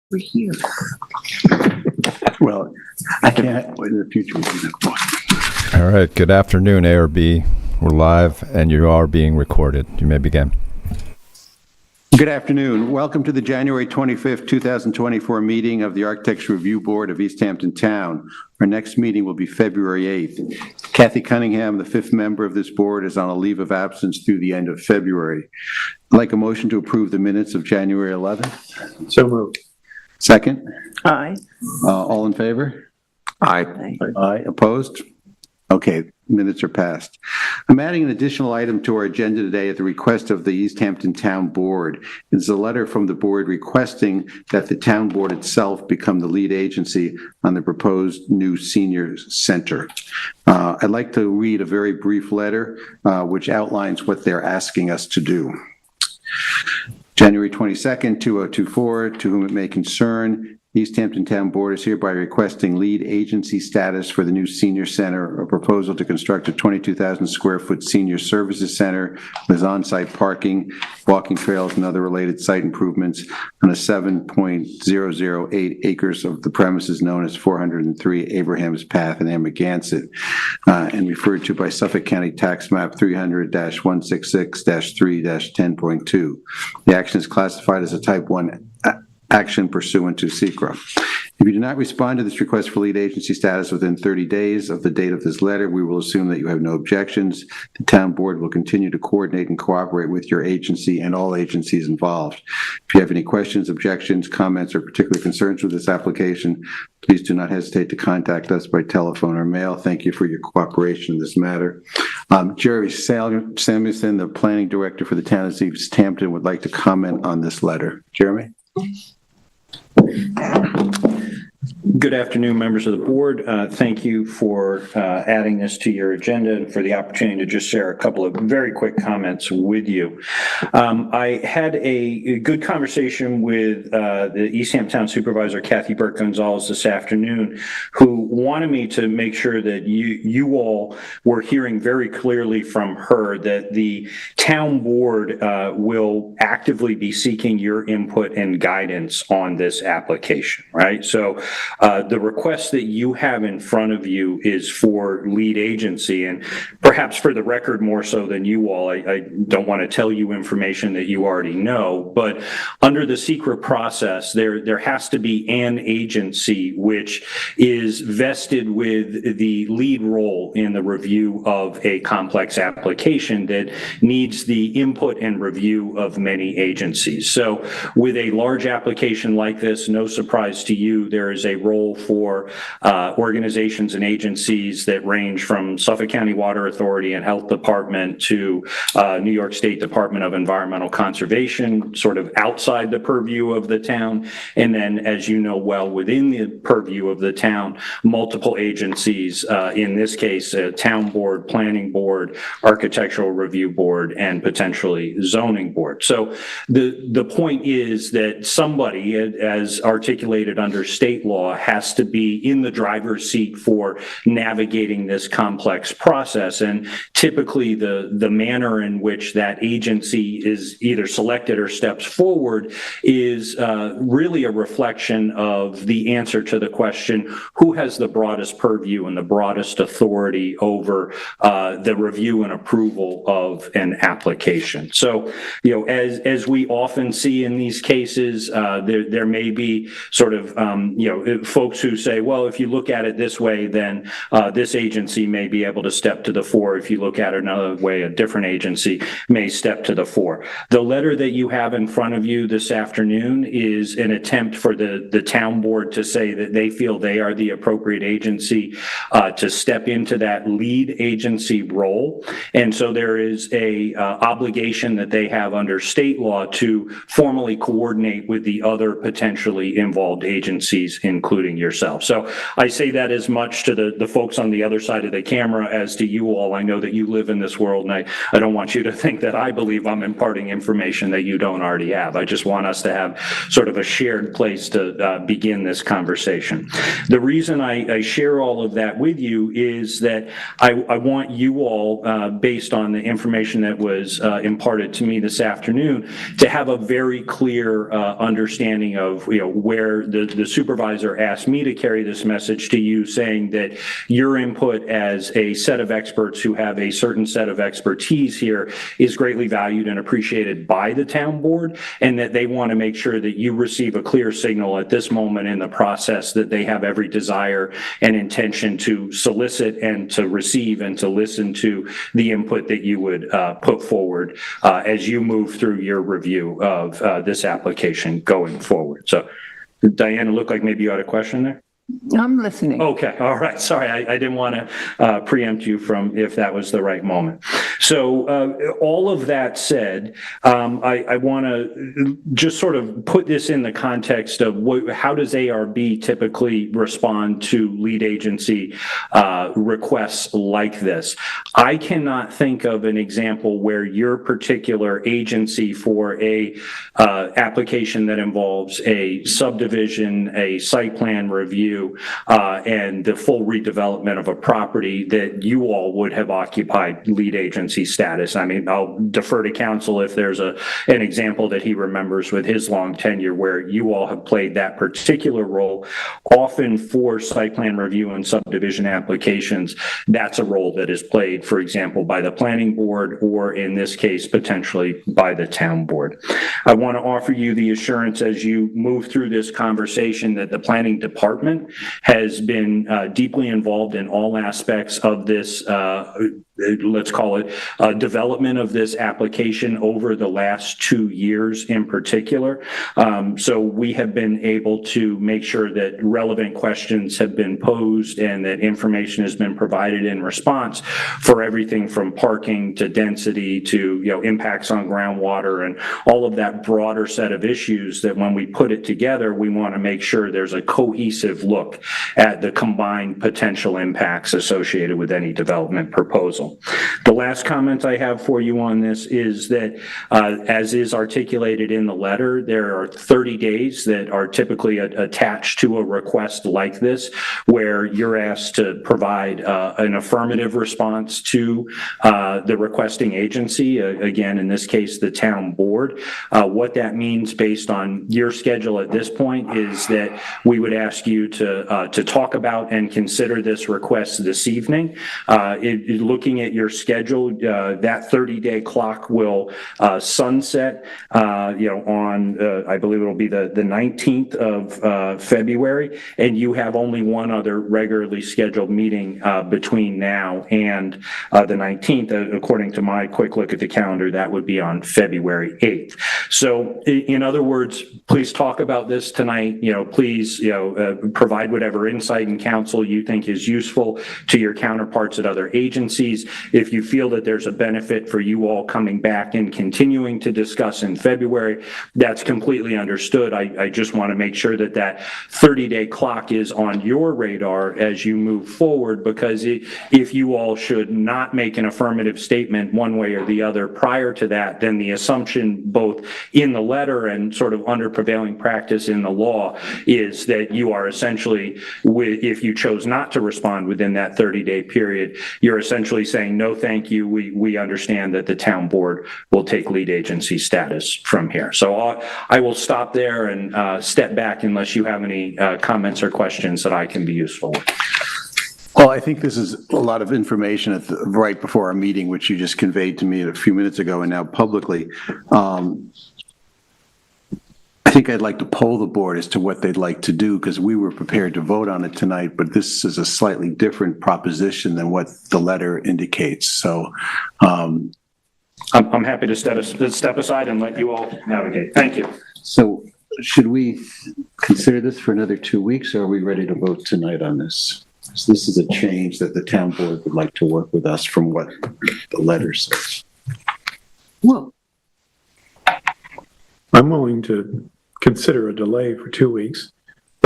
We're here. Well, I can't, in the future. All right. Good afternoon, ARB. We're live and you are being recorded. You may begin. Good afternoon. Welcome to the January 25th, 2024 meeting of the Architecture Review Board of East Hampton Town. Our next meeting will be February 8th. Kathy Cunningham, the fifth member of this board, is on a leave of absence through the end of February. I'd like a motion to approve the minutes of January 11th. So moved. Second? Aye. All in favor? Aye. Aye. Opposed? Okay, minutes are passed. I'm adding an additional item to our agenda today at the request of the East Hampton Town Board. It's a letter from the board requesting that the town board itself become the lead agency on the proposed new senior center. I'd like to read a very brief letter which outlines what they're asking us to do. January 22nd, 2024, to whom it may concern, East Hampton Town Board is hereby requesting lead agency status for the new senior center, a proposal to construct a 22,000 square foot senior services center with on-site parking, walking trails, and other related site improvements on a 7.008 acres of the premises known as 403 Abraham's Path in Amagansett, and referred to by Suffolk County Tax Map 300-166-3-10.2. The action is classified as a Type 1 action pursuant to SECRA. If you do not respond to this request for lead agency status within 30 days of the date of this letter, we will assume that you have no objections. The town board will continue to coordinate and cooperate with your agency and all agencies involved. If you have any questions, objections, comments, or particular concerns with this application, please do not hesitate to contact us by telephone or mail. Thank you for your cooperation in this matter. Jerry Samuelson, the planning director for the town of East Hampton, would like to comment on this letter. Jeremy? Good afternoon, members of the board. Thank you for adding this to your agenda and for the opportunity to just share a couple of very quick comments with you. I had a good conversation with the East Hampton Town Supervisor, Kathy Burke-Gonzalez, this afternoon, who wanted me to make sure that you all were hearing very clearly from her that the town board will actively be seeking your input and guidance on this application, right? So the request that you have in front of you is for lead agency, and perhaps for the record more so than you all, I don't want to tell you information that you already know, but under the secret process, there has to be an agency which is vested with the lead role in the review of a complex application that needs the input and review of many agencies. So with a large application like this, no surprise to you, there is a role for organizations and agencies that range from Suffolk County Water Authority and Health Department to New York State Department of Environmental Conservation, sort of outside the purview of the town. And then, as you know well, within the purview of the town, multiple agencies, in this case, a town board, planning board, architectural review board, and potentially zoning board. So the point is that somebody, as articulated under state law, has to be in the driver's seat for navigating this complex process. And typically the manner in which that agency is either selected or steps forward is really a reflection of the answer to the question, who has the broadest purview and the broadest authority over the review and approval of an application. So, as we often see in these cases, there may be sort of, folks who say, well, if you look at it this way, then this agency may be able to step to the fore. If you look at it another way, a different agency may step to the fore. The letter that you have in front of you this afternoon is an attempt for the town board to say that they feel they are the appropriate agency to step into that lead agency role. And so there is a obligation that they have under state law to formally coordinate with the other potentially involved agencies in including yourself. So I say that as much to the folks on the other side of the camera as to you all. I know that you live in this world, and I don't want you to think that I believe I'm imparting information that you don't already have. I just want us to have sort of a shared place to begin this conversation. The reason I share all of that with you is that I want you all, based on the information that was imparted to me this afternoon, to have a very clear understanding of where the supervisor asked me to carry this message to you, saying that your input as a set of experts who have a certain set of expertise here is greatly valued and appreciated by the town board, and that they want to make sure that you receive a clear signal at this moment in the process that they have every desire and intention to solicit and to receive and to listen to the input that you would put forward as you move through your review of this application going forward. So, Diana, looked like maybe you had a question there? I'm listening. Okay, all right. Sorry, I didn't want to preempt you from if that was the right moment. So all of that said, I want to just sort of put this in the context of how does ARB typically respond to lead agency requests like this? I cannot think of an example where your particular agency for a application that involves a subdivision, a site plan review, and the full redevelopment of a property that you all would have occupied lead agency status. I mean, I'll defer to counsel if there's an example that he remembers with his long tenure where you all have played that particular role. Often for site plan review and subdivision applications, that's a role that is played, for example, by the planning board, or in this case, potentially by the town board. I want to offer you the assurance as you move through this conversation that the planning department has been deeply involved in all aspects of this, let's call it, development of this application over the last 2 years in particular. So we have been able to make sure that relevant questions have been posed and that information has been provided in response for everything from parking to density to impacts on groundwater and all of that broader set of issues that when we put it together, we want to make sure there's a cohesive look at the combined potential impacts associated with any development proposal. The last comment I have for you on this is that, as is articulated in the letter, there are 30 days that are typically attached to a request like this, where you're asked to provide an affirmative response to the requesting agency, again, in this case, the town board. What that means based on your schedule at this point is that we would ask you to talk about and consider this request this evening. Looking at your schedule, that 30-day clock will sunset on, I believe it'll be the 19th of February, and you have only one other regularly scheduled meeting between now and the 19th. According to my quick look at the calendar, that would be on February 8th. So in other words, please talk about this tonight. Please provide whatever insight and counsel you think is useful to your counterparts at other agencies. If you feel that there's a benefit for you all coming back and continuing to discuss in February, that's completely understood. I just want to make sure that that 30-day clock is on your radar as you move forward, because if you all should not make an affirmative statement one way or the other prior to that, then the assumption both in the letter and sort of under prevailing practice in the law is that you are essentially, if you chose not to respond within that 30-day period, you're essentially saying, no, thank you. We understand that the town board will take lead agency status from here. So I will stop there and step back unless you have any comments or questions that I can be useful with. Well, I think this is a lot of information right before our meeting, which you just conveyed to me a few minutes ago and now publicly. I think I'd like to poll the board as to what they'd like to do, because we were prepared to vote on it tonight, but this is a slightly different proposition than what the letter indicates. So I'm happy to step aside and let you all navigate. Thank you. So should we consider this for another 2 weeks, or are we ready to vote tonight on this? So this is a change that the town board would like to work with us from what the letter says. Well, I'm willing to consider a delay for 2 weeks,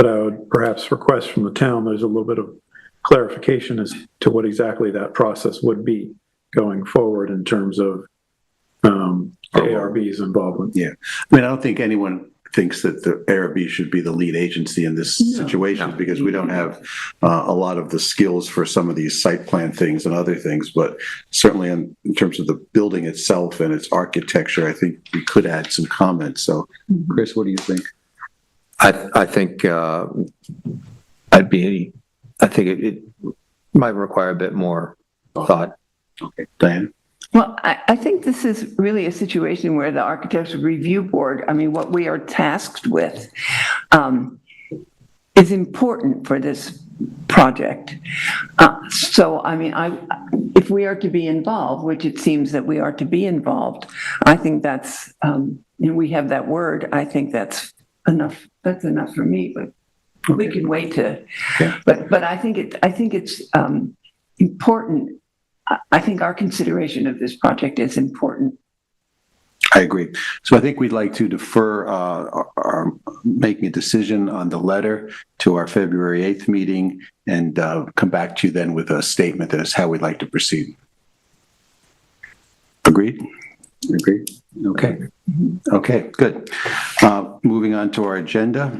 but I would perhaps request from the town, there's a little bit of clarification as to what exactly that process would be going forward in terms of the ARB's involvement. Yeah. I mean, I don't think anyone thinks that the ARB should be the lead agency in this situation because we don't have a lot of the skills for some of these site plan things and other things, but certainly in terms of the building itself and its architecture, I think we could add some comments. So, Chris, what do you think? I think it might require a bit more thought. Okay, Diane? Well, I think this is really a situation where the Architectural Review Board, I mean, what we are tasked with is important for this project. So, I mean, if we are to be involved, which it seems that we are to be involved, I think that's, we have that word, I think that's enough. That's enough for me, but we can wait to, but I think it's important. I think our consideration of this project is important. I agree. So I think we'd like to defer our making a decision on the letter to our February 8th meeting and come back to you then with a statement that is how we'd like to proceed. Agreed? Agreed. Okay. Okay, good. Moving on to our agenda.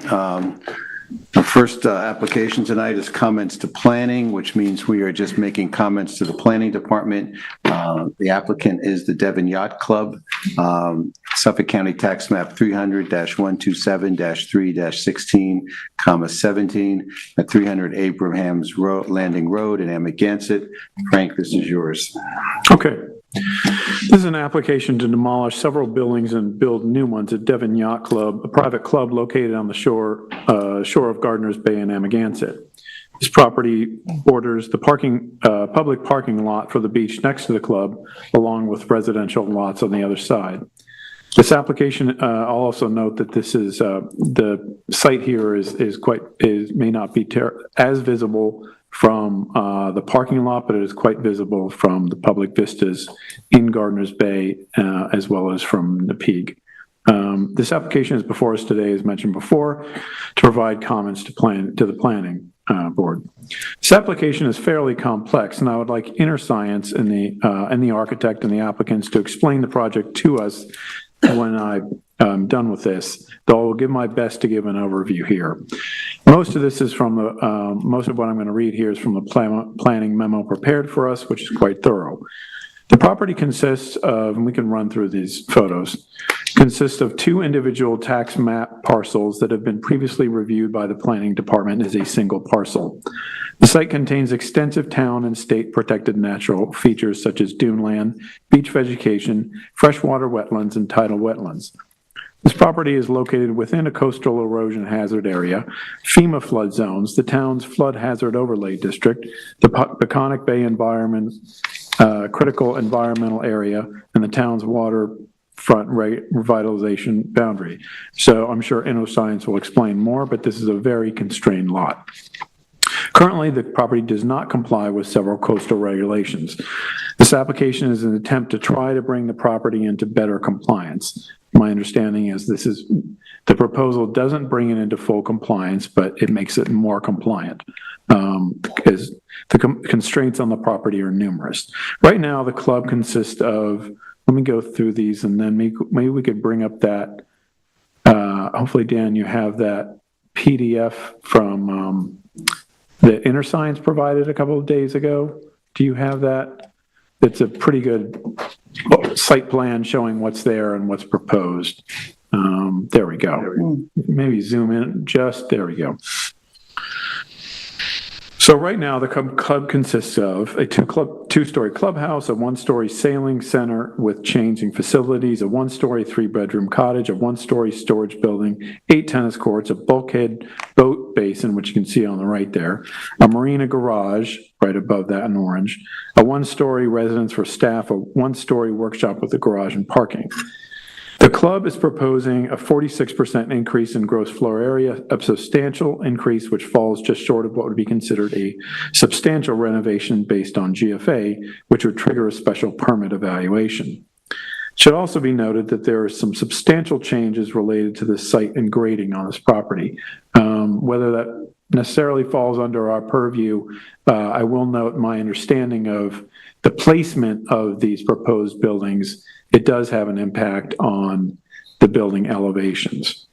Our first application tonight is comments to planning, which means we are just making comments to the planning department. The applicant is the Devon Yacht Club, Suffolk County Tax Map 300-127-3-16, 17 at 300 Abrahams Road, Landing Road in Amagansett. Frank, this is yours. Okay. This is an application to demolish several buildings and build new ones at Devon Yacht Club, a private club located on the shore of Gardiner's Bay in Amagansett. This property borders the public parking lot for the beach next to the club, along with residential lots on the other side. This application, I'll also note that this is the site here may not be as visible from the parking lot, but it is quite visible from the public vistas in Gardiner's Bay, as well as from Napeague. This application is before us today, as mentioned before, to provide comments to the planning board. This application is fairly complex, and I would like Inner Science and the architect and the applicants to explain the project to us when I'm done with this, though I'll give my best to give an overview here. Most of this is from most of what I'm going to read here is from the planning memo prepared for us, which is quite thorough. The property consists of, and we can run through these photos, consists of two individual tax map parcels that have been previously reviewed by the planning department as a single parcel. The site contains extensive town and state protected natural features such as duneland, beach vegetation, freshwater wetlands, and tidal wetlands. This property is located within a coastal erosion hazard area, FEMA flood zones, the town's flood hazard overlay district, the Peconic Bay environment, critical environmental area, and the town's waterfront revitalization boundary. So I'm sure InnoScience will explain more, but this is a very constrained lot. Currently, the property does not comply with several coastal regulations. This application is an attempt to try to bring the property into better compliance. My understanding is the proposal doesn't bring it into full compliance, but it makes it more compliant because the constraints on the property are numerous. Right now, the club consists of, let me go through these and then maybe we could bring up that, hopefully, Dan, you have that PDF from the Inner Science provided a couple of days ago. Do you have that? It's a pretty good site plan showing what's there and what's proposed. There we go. Maybe zoom in just, there we go. So right now the club consists of a two-story clubhouse, a one-story sailing center with changing facilities, a one-story three-bedroom cottage, a one-story storage building, 8 tennis courts, a bulkhead boat basin, which you can see on the right there, a marina garage right above that in orange, a one-story residence for staff, a one-story workshop with a garage and parking. The club is proposing a 46% increase in gross floor area, a substantial increase which falls just short of what would be considered a substantial renovation based on GFA, which would trigger a special permit evaluation. Should also be noted that there are some substantial changes related to the site and grading on this property. Whether that necessarily falls under our purview, I will note my understanding of the placement of these proposed buildings. It does have an impact on the building elevations.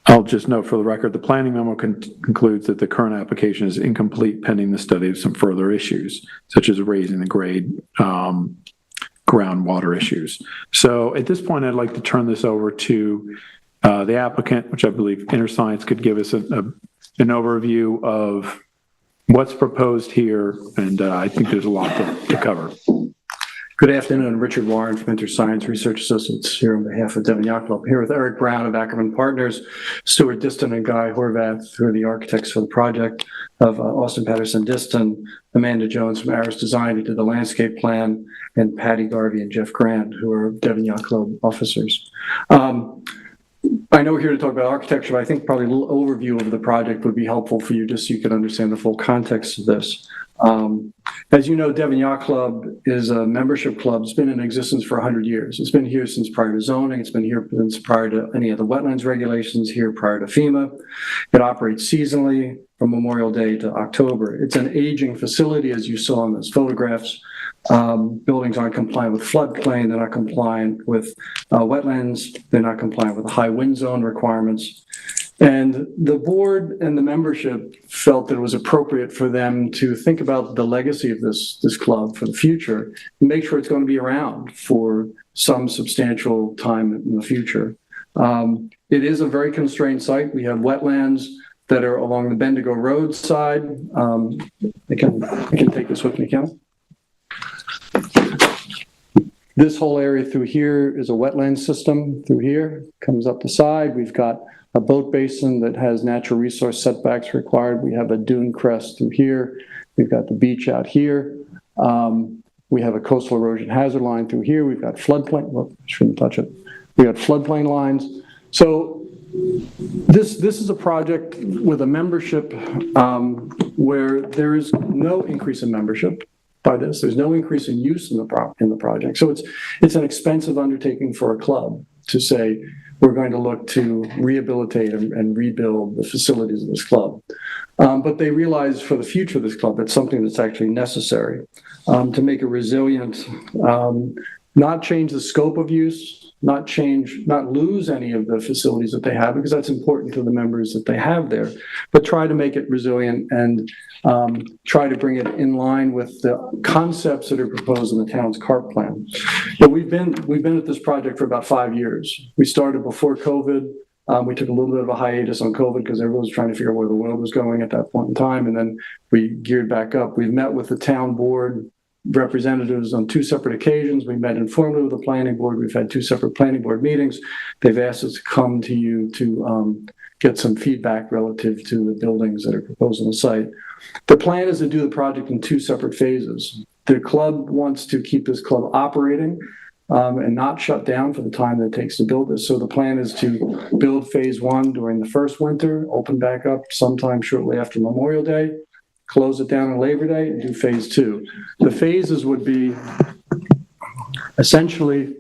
I'll just note for the record, the planning memo concludes that the current application is incomplete pending the study of some further issues, such as raising the grade, groundwater issues. So at this point, I'd like to turn this over to the applicant, which I believe InterScience could give us an overview of what's proposed here, and I think there's a lot to cover. Good afternoon, Richard Warren from InterScience Research Associates here on behalf of Devon Yacht Club. Here with Eric Brown of Ackerman Partners, Stuart Diston and Guy Horvath, who are the architects for the project, of Austin Patterson Diston, Amanda Jones from Aris Design, who did the landscape plan, and Patty Garvey and Jeff Grant, who are Devon Yacht Club officers. I know we're here to talk about architecture, but I think probably a little overview of the project would be helpful for you, just so you can understand the full context of this. As you know, Devon Yacht Club is a membership club. It's been in existence for 100 years. It's been here since prior to zoning. It's been here since prior to any of the wetlands regulations, here prior to FEMA. It operates seasonally from Memorial Day to October. It's an aging facility, as you saw in those photographs. Buildings aren't compliant with floodplain. They're not compliant with wetlands. They're not compliant with the high wind zone requirements. And the board and the membership felt that it was appropriate for them to think about the legacy of this club for the future and make sure it's going to be around for some substantial time in the future. It is a very constrained site. We have wetlands that are along the Bendigo Road side. I can take this with me, Ken. This whole area through here is a wetland system through here, comes up the side. We've got a boat basin that has natural resource setbacks required. We have a dune crest through here. We've got the beach out here. We have a coastal erosion hazard line through here. We've got floodplain, well, shouldn't touch it. We got floodplain lines. So this is a project with a membership where there is no increase in membership by this. There's no increase in use in the project. So it's an expensive undertaking for a club to say, we're going to look to rehabilitate and rebuild the facilities of this club. But they realize for the future of this club, it's something that's actually necessary to make it resilient, not change the scope of use, not lose any of the facilities that they have, because that's important to the members that they have there, but try to make it resilient and try to bring it in line with the concepts that are proposed in the town's CARP plan. But we've been at this project for about 5 years. We started before COVID. We took a little bit of a hiatus on COVID because everyone was trying to figure out where the world was going at that point in time, and then we geared back up. We've met with the town board representatives on 2 separate occasions. We met informally with the planning board. We've had 2 separate planning board meetings. They've asked us to come to you to get some feedback relative to the buildings that are proposed on the site. The plan is to do the project in 2 separate phases. The club wants to keep this club operating and not shut down for the time that it takes to build this. So the plan is to build phase 1 during the first winter, open back up sometime shortly after Memorial Day, close it down on Labor Day, and do phase 2. The phases would be essentially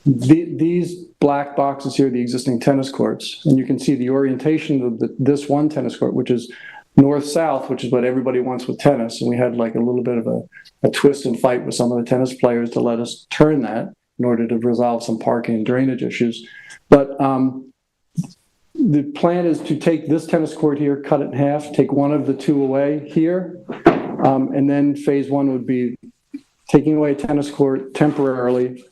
these black boxes here, the existing tennis courts, and you can see the orientation of this one tennis court, which is north-south, which is what everybody wants with tennis. And we had like a little bit of a twist and fight with some of the tennis players to let us turn that in order to resolve some parking and drainage issues. But the plan is to take this tennis court here, cut it in half, take one of the 2 away here, and then phase 1 would be taking away a tennis court temporarily,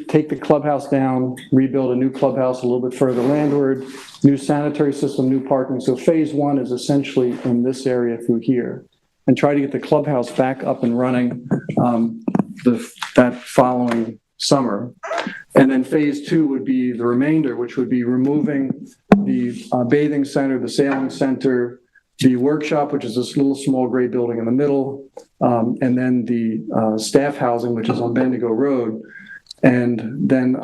take the clubhouse down, rebuild a new clubhouse a little bit further landward, new sanitary system, new parking. So phase 1 is essentially in this area through here, and try to get the clubhouse back up and running that following summer. And then phase 2 would be the remainder, which would be removing the bathing center, the sailing center, the workshop, which is this little small gray building in the middle, and then the staff housing, which is on Bendigo Road, and then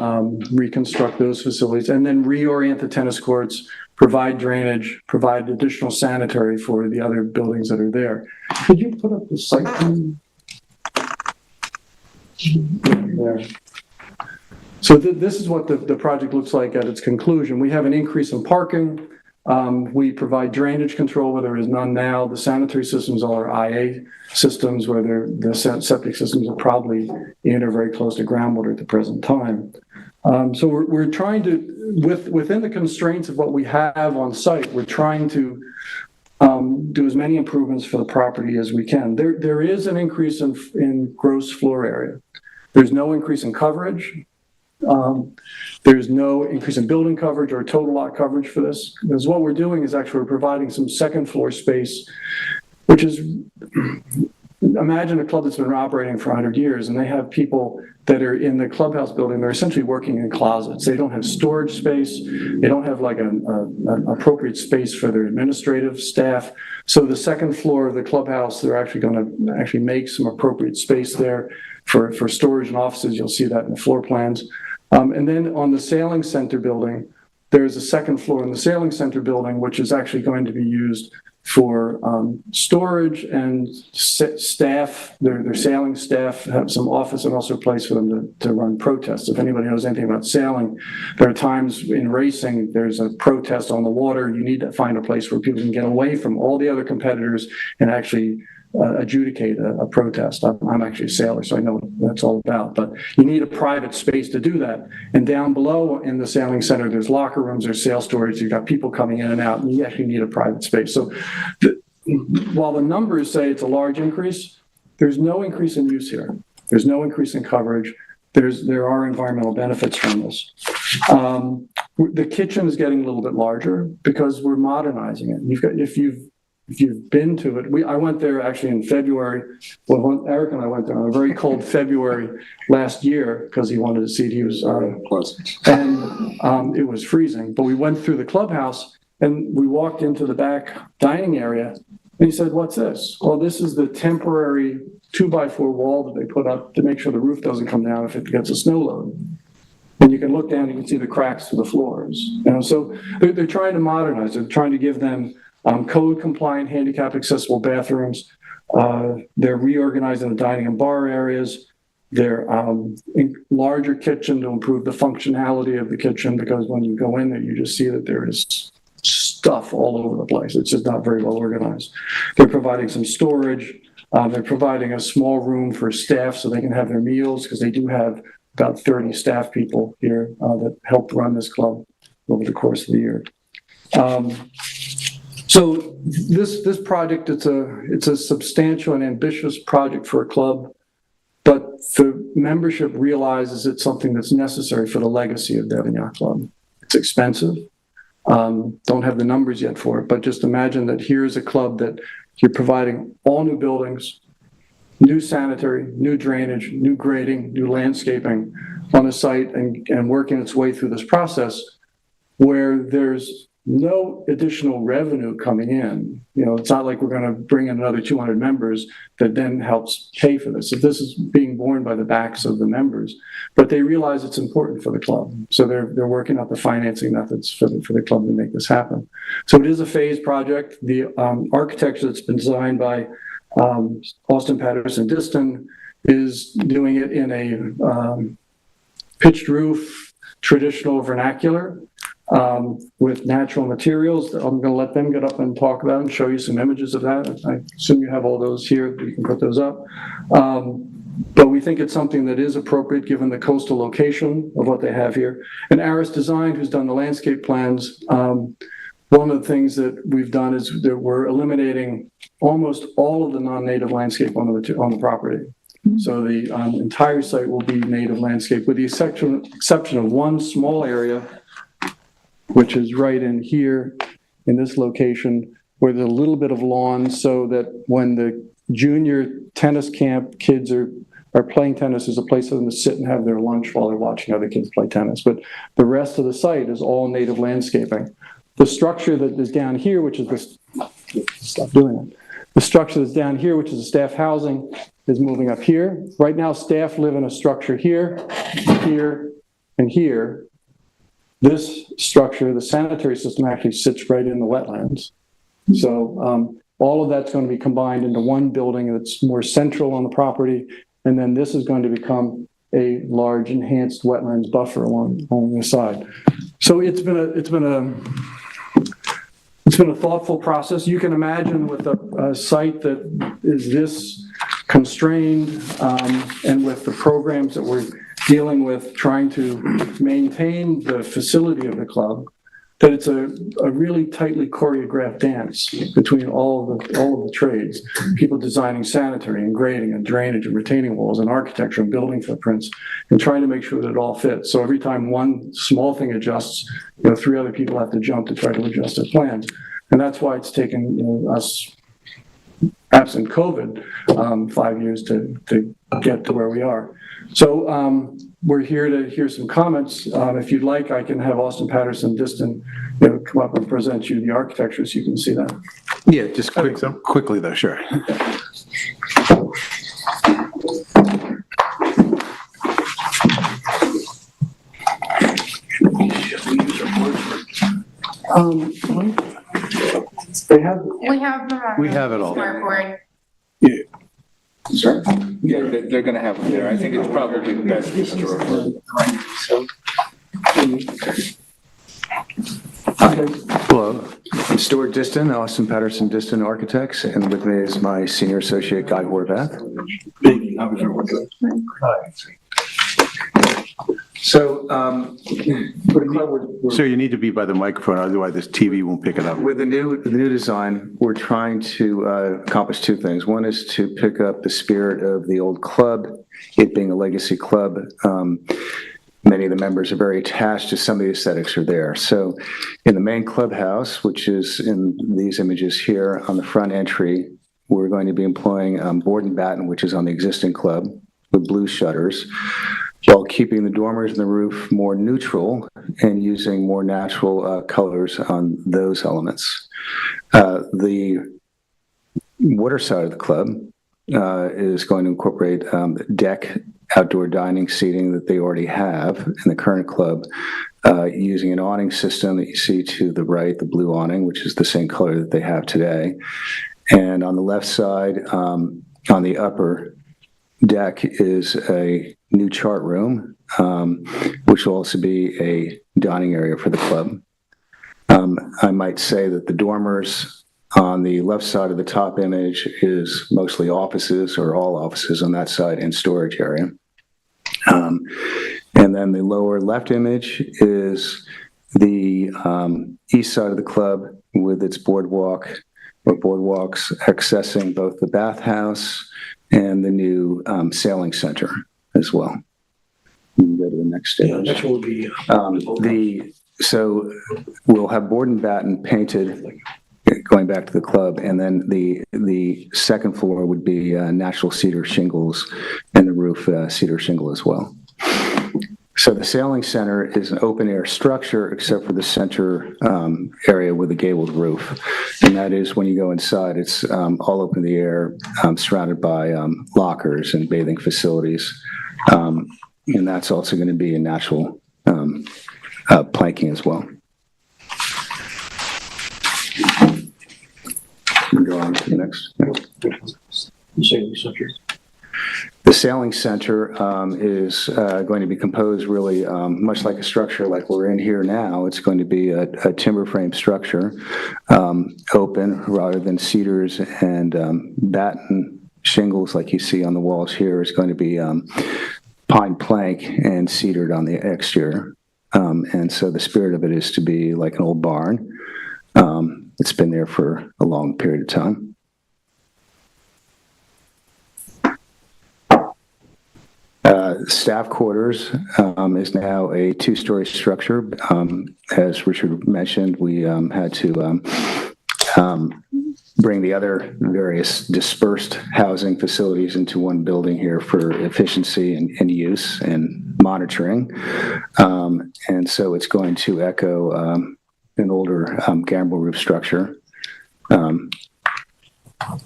reconstruct those facilities, and then reorient the tennis courts, provide drainage, provide additional sanitary for the other buildings that are there. Could you put up the site plan? There. So this is what the project looks like at its conclusion. We have an increase in parking. We provide drainage control where there is none now. The sanitary systems are IA systems where the septic systems are probably in or very close to groundwater at the present time. So we're trying to, within the constraints of what we have on site, we're trying to do as many improvements for the property as we can. There is an increase in gross floor area. There's no increase in coverage. There's no increase in building coverage or total lot coverage for this. Because what we're doing is actually we're providing some second floor space, which is, imagine a club that's been operating for 100 years and they have people that are in the clubhouse building, they're essentially working in closets. They don't have storage space. They don't have like an appropriate space for their administrative staff. So the second floor of the clubhouse, they're actually going to actually make some appropriate space there for storage and offices. You'll see that in the floor plans. And then on the sailing center building, there's a second floor in the sailing center building, which is actually going to be used for storage and staff. Their sailing staff have some office and also a place for them to run protests. If anybody knows anything about sailing, there are times in racing, there's a protest on the water. You need to find a place where people can get away from all the other competitors and actually adjudicate a protest. I'm actually a sailor, so I know what that's all about, but you need a private space to do that. And down below in the sailing center, there's locker rooms, there's sail storage, you've got people coming in and out, and you actually need a private space. So while the numbers say it's a large increase, there's no increase in use here. There's no increase in coverage. There are environmental benefits from this. The kitchen is getting a little bit larger because we're modernizing it. If you've been to it, I went there actually in February. Well, Eric and I went there on a very cold February last year because he wanted to see it. He was and it was freezing. But we went through the clubhouse and we walked into the back dining area. And he said, "What's this?" Well, this is the temporary 2x4 wall that they put up to make sure the roof doesn't come down if it gets a snow load. And you can look down, you can see the cracks through the floors. So they're trying to modernize. They're trying to give them code compliant, handicap accessible bathrooms. They're reorganizing the dining and bar areas. They're larger kitchen to improve the functionality of the kitchen, because when you go in there, you just see that there is stuff all over the place. It's just not very well organized. They're providing some storage. They're providing a small room for staff so they can have their meals, because they do have about 30 staff people here that help run this club over the course of the year. So this project, it's a substantial and ambitious project for a club, but the membership realizes it's something that's necessary for the legacy of Devon Yacht Club. It's expensive. Don't have the numbers yet for it, but just imagine that here's a club that you're providing all new buildings, new sanitary, new drainage, new grading, new landscaping on a site, and working its way through this process where there's no additional revenue coming in. It's not like we're going to bring in another 200 members that then helps pay for this. So this is being borne by the backs of the members, but they realize it's important for the club. So they're working out the financing methods for the club to make this happen. So it is a phased project. The architecture that's been designed by Austin Patterson Diston is doing it in a pitched roof, traditional vernacular, with natural materials. I'm going to let them get up and talk about it and show you some images of that. I assume you have all those here. You can put those up. But we think it's something that is appropriate given the coastal location of what they have here. And Aris Design, who's done the landscape plans, one of the things that we've done is that we're eliminating almost all of the non-native landscape on the property. So the entire site will be native landscape, with the exception of one small area, which is right in here in this location, where there's a little bit of lawn, so that when the junior tennis camp kids are playing tennis, there's a place for them to sit and have their lunch while they're watching other kids play tennis. But the rest of the site is all native landscaping. The structure that is down here, which is this, stop doing it. The structure that's down here, which is the staff housing, is moving up here. Right now, staff live in a structure here, here, and here. This structure, the sanitary system, actually sits right in the wetlands. So all of that's going to be combined into one building that's more central on the property, and then this is going to become a large enhanced wetlands buffer along the side. So it's been a thoughtful process. You can imagine with a site that is this constrained, and with the programs that we're dealing with, trying to maintain the facility of the club, that it's a really tightly choreographed dance between all of the trades. People designing sanitary and grading and drainage and retaining walls and architecture and building footprints, and trying to make sure that it all fits. So every time one small thing adjusts, 3 other people have to jump to try to adjust their plans. And that's why it's taken us, absent COVID, 5 years to get to where we are. So we're here to hear some comments. If you'd like, I can have Austin Patterson Diston come up and present you the architecture so you can see that. Yeah, just quickly though, sure. They have. We have it all. Smartboard. Sure. Yeah, they're gonna have them there. I think it's probably best just to refer. Hello, I'm Stuart Diston, Austin Patterson Diston Architects, and with me is my senior associate, Guy Horvath. So, Sir, you need to be by the microphone, otherwise this TV won't pick it up. with the new design, we're trying to accomplish 2 things. One is to pick up the spirit of the old club, it being a legacy club. Many of the members are very attached to some of the aesthetics are there. So in the main clubhouse, which is in these images here on the front entry, we're going to be employing board and batten, which is on the existing club, with blue shutters, while keeping the dormers and the roof more neutral and using more natural colors on those elements. The water side of the club is going to incorporate deck outdoor dining seating that they already have in the current club, using an awning system that you see to the right, the blue awning, which is the same color that they have today. And on the left side, on the upper deck, is a new chart room, which will also be a dining area for the club. I might say that the dormers on the left side of the top image is mostly offices, or all offices on that side, and storage area. And then the lower left image is the east side of the club with its boardwalk, or boardwalks accessing both the bathhouse and the new sailing center as well. You can go to the next stage. Next one would be. So we'll have board and batten painted going back to the club, and then the second floor would be natural cedar shingles, and the roof cedar shingle as well. So the sailing center is an open air structure except for the center area with a gabled roof. And that is, when you go inside, it's all open in the air, surrounded by lockers and bathing facilities. And that's also going to be a natural planking as well. Go on to the next. The sailing center is going to be composed really much like a structure like we're in here now. It's going to be a timber frame structure, open rather than cedars and batten shingles like you see on the walls here. Is going to be pine plank and cedared on the exterior. And so the spirit of it is to be like an old barn. It's been there for a long period of time. Staff quarters is now a 2-story structure. As Richard mentioned, we had to bring the other various dispersed housing facilities into one building here for efficiency and use and monitoring. And so it's going to echo an older gambrel roof structure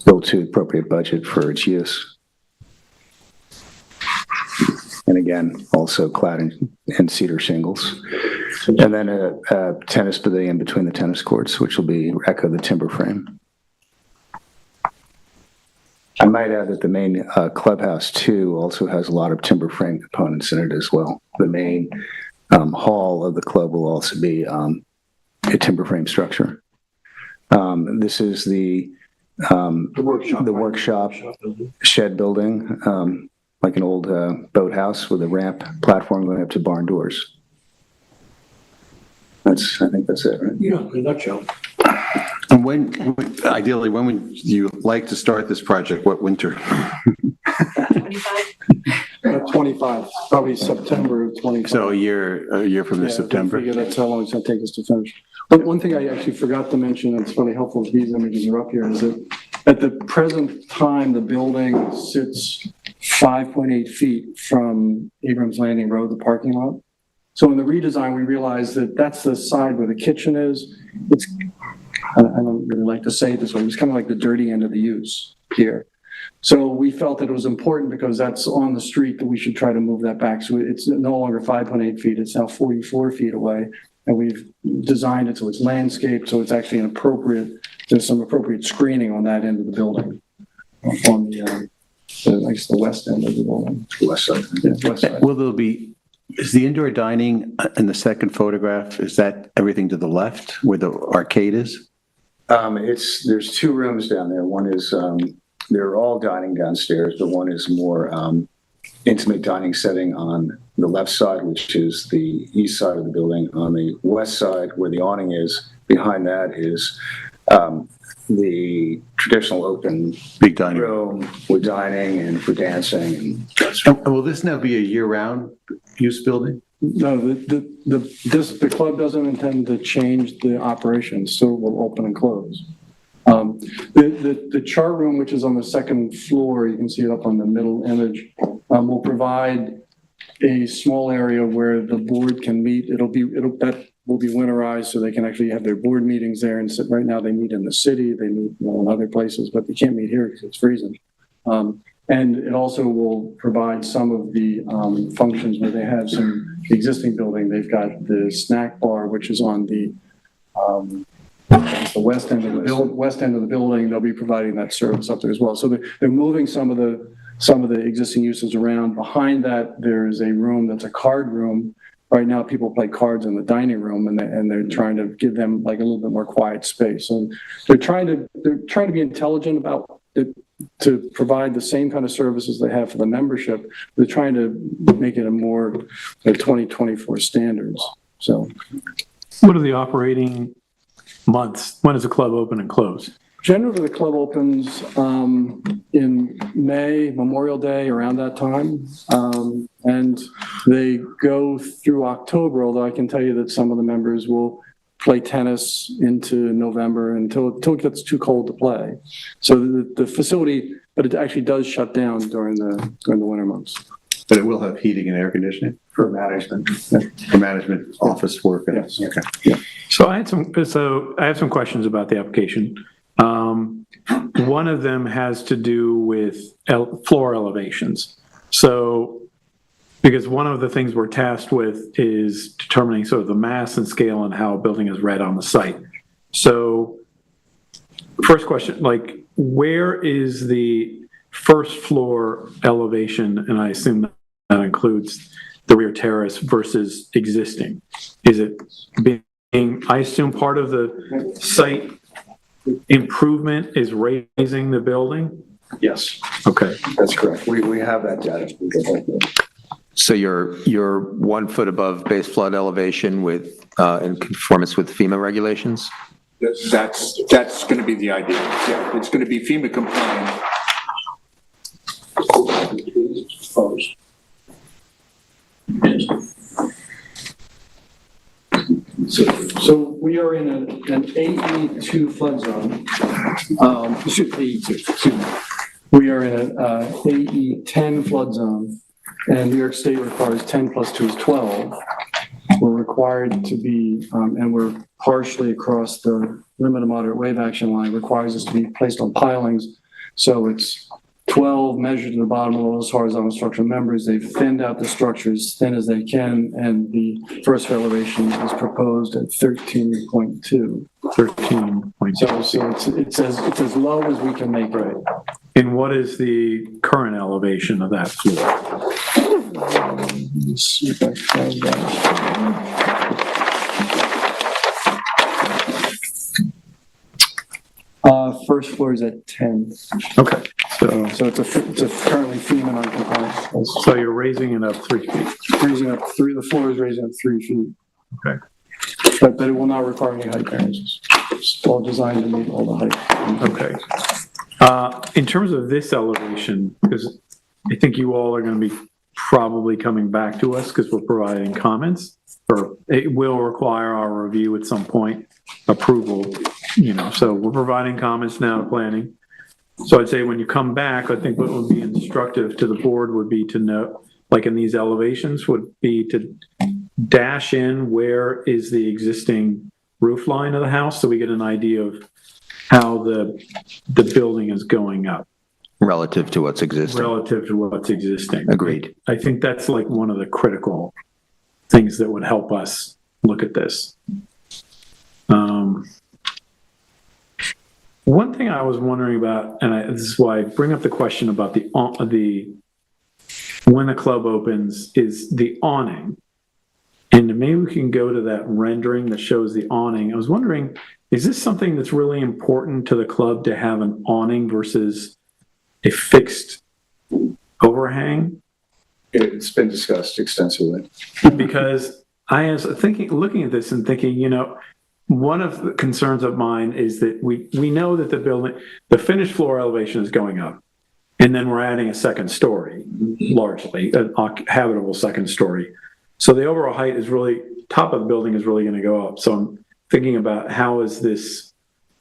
built to appropriate budget for its use. And again, also clad in cedar shingles. And then a tennis pavilion between the tennis courts, which will be echo the timber frame. I might add that the main clubhouse too also has a lot of timber frame components in it as well. The main hall of the club will also be a timber frame structure. This is the workshop shed building, like an old boathouse with a ramp platform going up to barn doors. I think that's it, right? Yeah, in a nutshell. And ideally, when would you like to start this project? What winter? 25, probably September of 25. So a year from this Yeah, September? I figure that's how long it's going to take us to finish. But one thing I actually forgot to mention, and it's really helpful if these images are up here, is that at the present time, the building sits 5.8 feet from Abrams Landing Road, the parking lot. So in the redesign, we realized that that's the side where the kitchen is. I don't really like to say it this way, it's kind of like the dirty end of the use here. So we felt that it was important because that's on the street that we should try to move that back. So it's no longer 5.8 feet, it's now 44 feet away. And we've designed it so it's landscaped, so it's actually there's some appropriate screening on that end of the building. On the west end of the building. West side. Yeah, west side. Is the indoor dining in the second photograph, is that everything to the left where the arcade is? There's two rooms down there. One is, they're all dining downstairs, but one is more intimate dining setting on the left side, which is the east side of the building. On the west side, where the awning is, behind that is the traditional open Big dining room with dining and for dancing. And will this now be a year-round use building? No, the club doesn't intend to change the operation, still will open and close. The chart room, which is on the second floor, you can see it up on the middle image, will provide a small area where the board can meet. That will be winterized so they can actually have their board meetings there. And sit, right now they meet in the city, they meet in other places, but they can't meet here because it's freezing. And it also will provide some of the functions where they have some existing building. They've got the snack bar, which is on the west end of the building. They'll be providing that service up there as well. So they're moving some of the existing uses around. Behind that, there is a room that's a card room. Right now, people play cards in the dining room, and they're trying to give them like a little bit more quiet space. So they're trying to be intelligent about it, to provide the same kind of services they have for the membership. They're trying to make it a more 2024 standards. So, What are the operating months? When does the club open and close? generally, the club opens in May, Memorial Day, around that time. And they go through October, although I can tell you that some of the members will play tennis into November until it gets too cold to play. So the facility, but it actually does shut down during the winter months. But it will have heating and air conditioning For management. for management, office work. Yes. Okay. Yeah. So I have some questions about the application. One of them has to do with floor elevations. So, because one of the things we're tasked with is determining sort of the mass and scale and how a building is read on the site. So, first question, like, where is the first floor elevation? And I assume that includes the rear terrace versus existing. Is it being, I assume part of the site improvement is raising the building? Yes, Okay. that's correct. We have that data. We get that. So you're 1 foot above base flood elevation with, in conformance with FEMA regulations? That's going to be the idea. Yeah, it's going to be FEMA compliant. So we are in an AE2 flood zone. We are in an AE10 flood zone, and New York State requires 10 plus 2 is 12. We're required to be, and we're partially across the limited moderate wave action line, requires us to be placed on pilings. So it's 12 measured to the bottom of those horizontal structural members. They've thinned out the structure as thin as they can, and the first elevation is proposed at 13.2. 13.2. So it's as low as we can make it. And what is the current elevation of that floor? Let's see if I have that. First floor is at 10. Okay, so, So it's a currently FEMA non-compliant. so you're raising it up 3 feet. Raising up the floor is raising up 3 feet. Okay. But it will not require any height variances. It's all designed to meet all the height. Okay. In terms of this elevation, because I think you all are going to be probably coming back to us because we're providing comments, or it will require our review at some point, approval, so we're providing comments now to planning. So I'd say when you come back, I think what would be instructive to the board would be to know, like in these elevations, would be to dash in where is the existing roof line of the house so we get an idea of how the building is going up Relative to what's existing. relative to what's existing. Agreed. I think that's like one of the critical things that would help us look at this. One thing I was wondering about, and this is why I bring up the question about the when the club opens, is the awning. And maybe we can go to that rendering that shows the awning. I was wondering, is this something that's really important to the club to have an awning versus a fixed overhang? It's been discussed extensively. Because I was looking at this and thinking, one of the concerns of mine is that we know that the finished floor elevation is going up, and then we're adding a second story, largely, a habitable second story. So the overall height is really, top of the building is really going to go up. So I'm thinking about how is this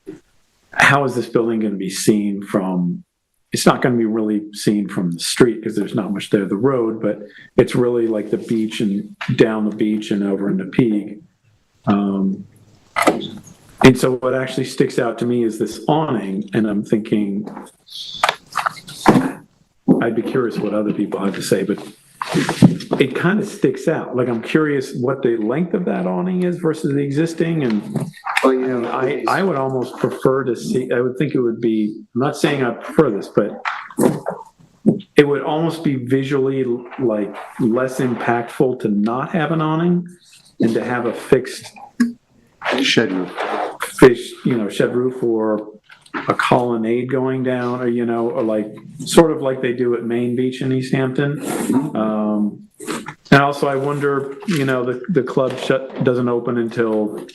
building going to be seen from, it's not going to be really seen from the street because there's not much there, the road, but it's really like the beach and down the beach and over into Peak. And so what actually sticks out to me is this awning, and I'm thinking, I'd be curious what other people have to say, but it kind of sticks out. Like, I'm curious what the length of that awning is versus the existing, and I would almost prefer to see, I would think it would be, I'm not saying I prefer this, but it would almost be visually like less impactful to not have an awning and to have a fixed Shed roof. shed roof or a colonnade going down, or like sort of like they do at Main Beach in East Hampton. And also I wonder, the club doesn't open until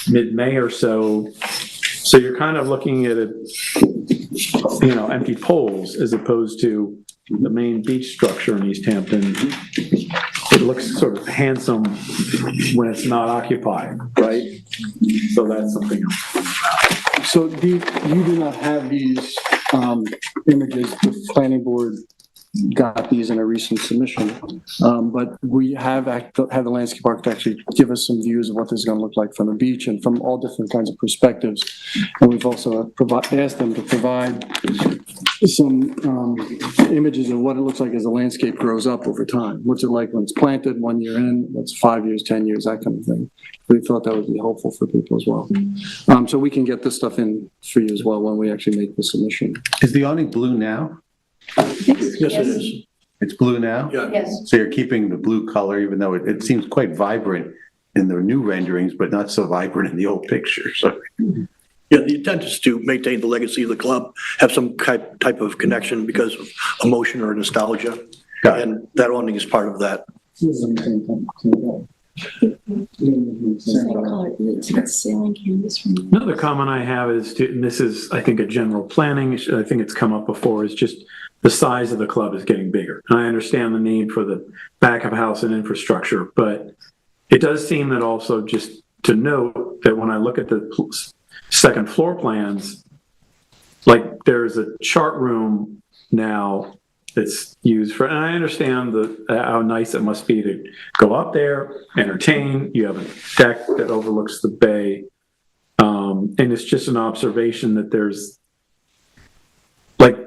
mid-May or so. So you're kind of looking at empty poles as opposed to the Main Beach structure in East Hampton. It looks sort of handsome when it's not occupied, right? So that's something else. So you do not have these images. The planning board got these in a recent submission, but we have had the landscape architect actually give us some views of what this is going to look like from the beach and from all different kinds of perspectives. And we've also asked them to provide some images of what it looks like as the landscape grows up over time. What's it like when it's planted 1 year in, what's 5 years, 10 years, that kind of thing. We thought that would be helpful for people as well. So we can get this stuff in for you as well when we actually make the submission. Is the awning blue now? Yes, it is. It's blue now? Yes. So you're keeping the blue color, even though it seems quite vibrant in the new renderings, but not so vibrant in the old picture, so. Yeah, the intent is to maintain the legacy of the club, have some type of connection because of emotion or nostalgia. Got it. And that awning is part of that. Another comment I have is, and this is, I think, a general planning issue, I think it's come up before, is just the size of the club is getting bigger. And I understand the need for the back of house and infrastructure, but it does seem that also just to note that when I look at the second floor plans, like there's a chart room now that's used for, and I understand how nice it must be to go up there, entertain. You have a deck that overlooks the bay. And it's just an observation that there's, like,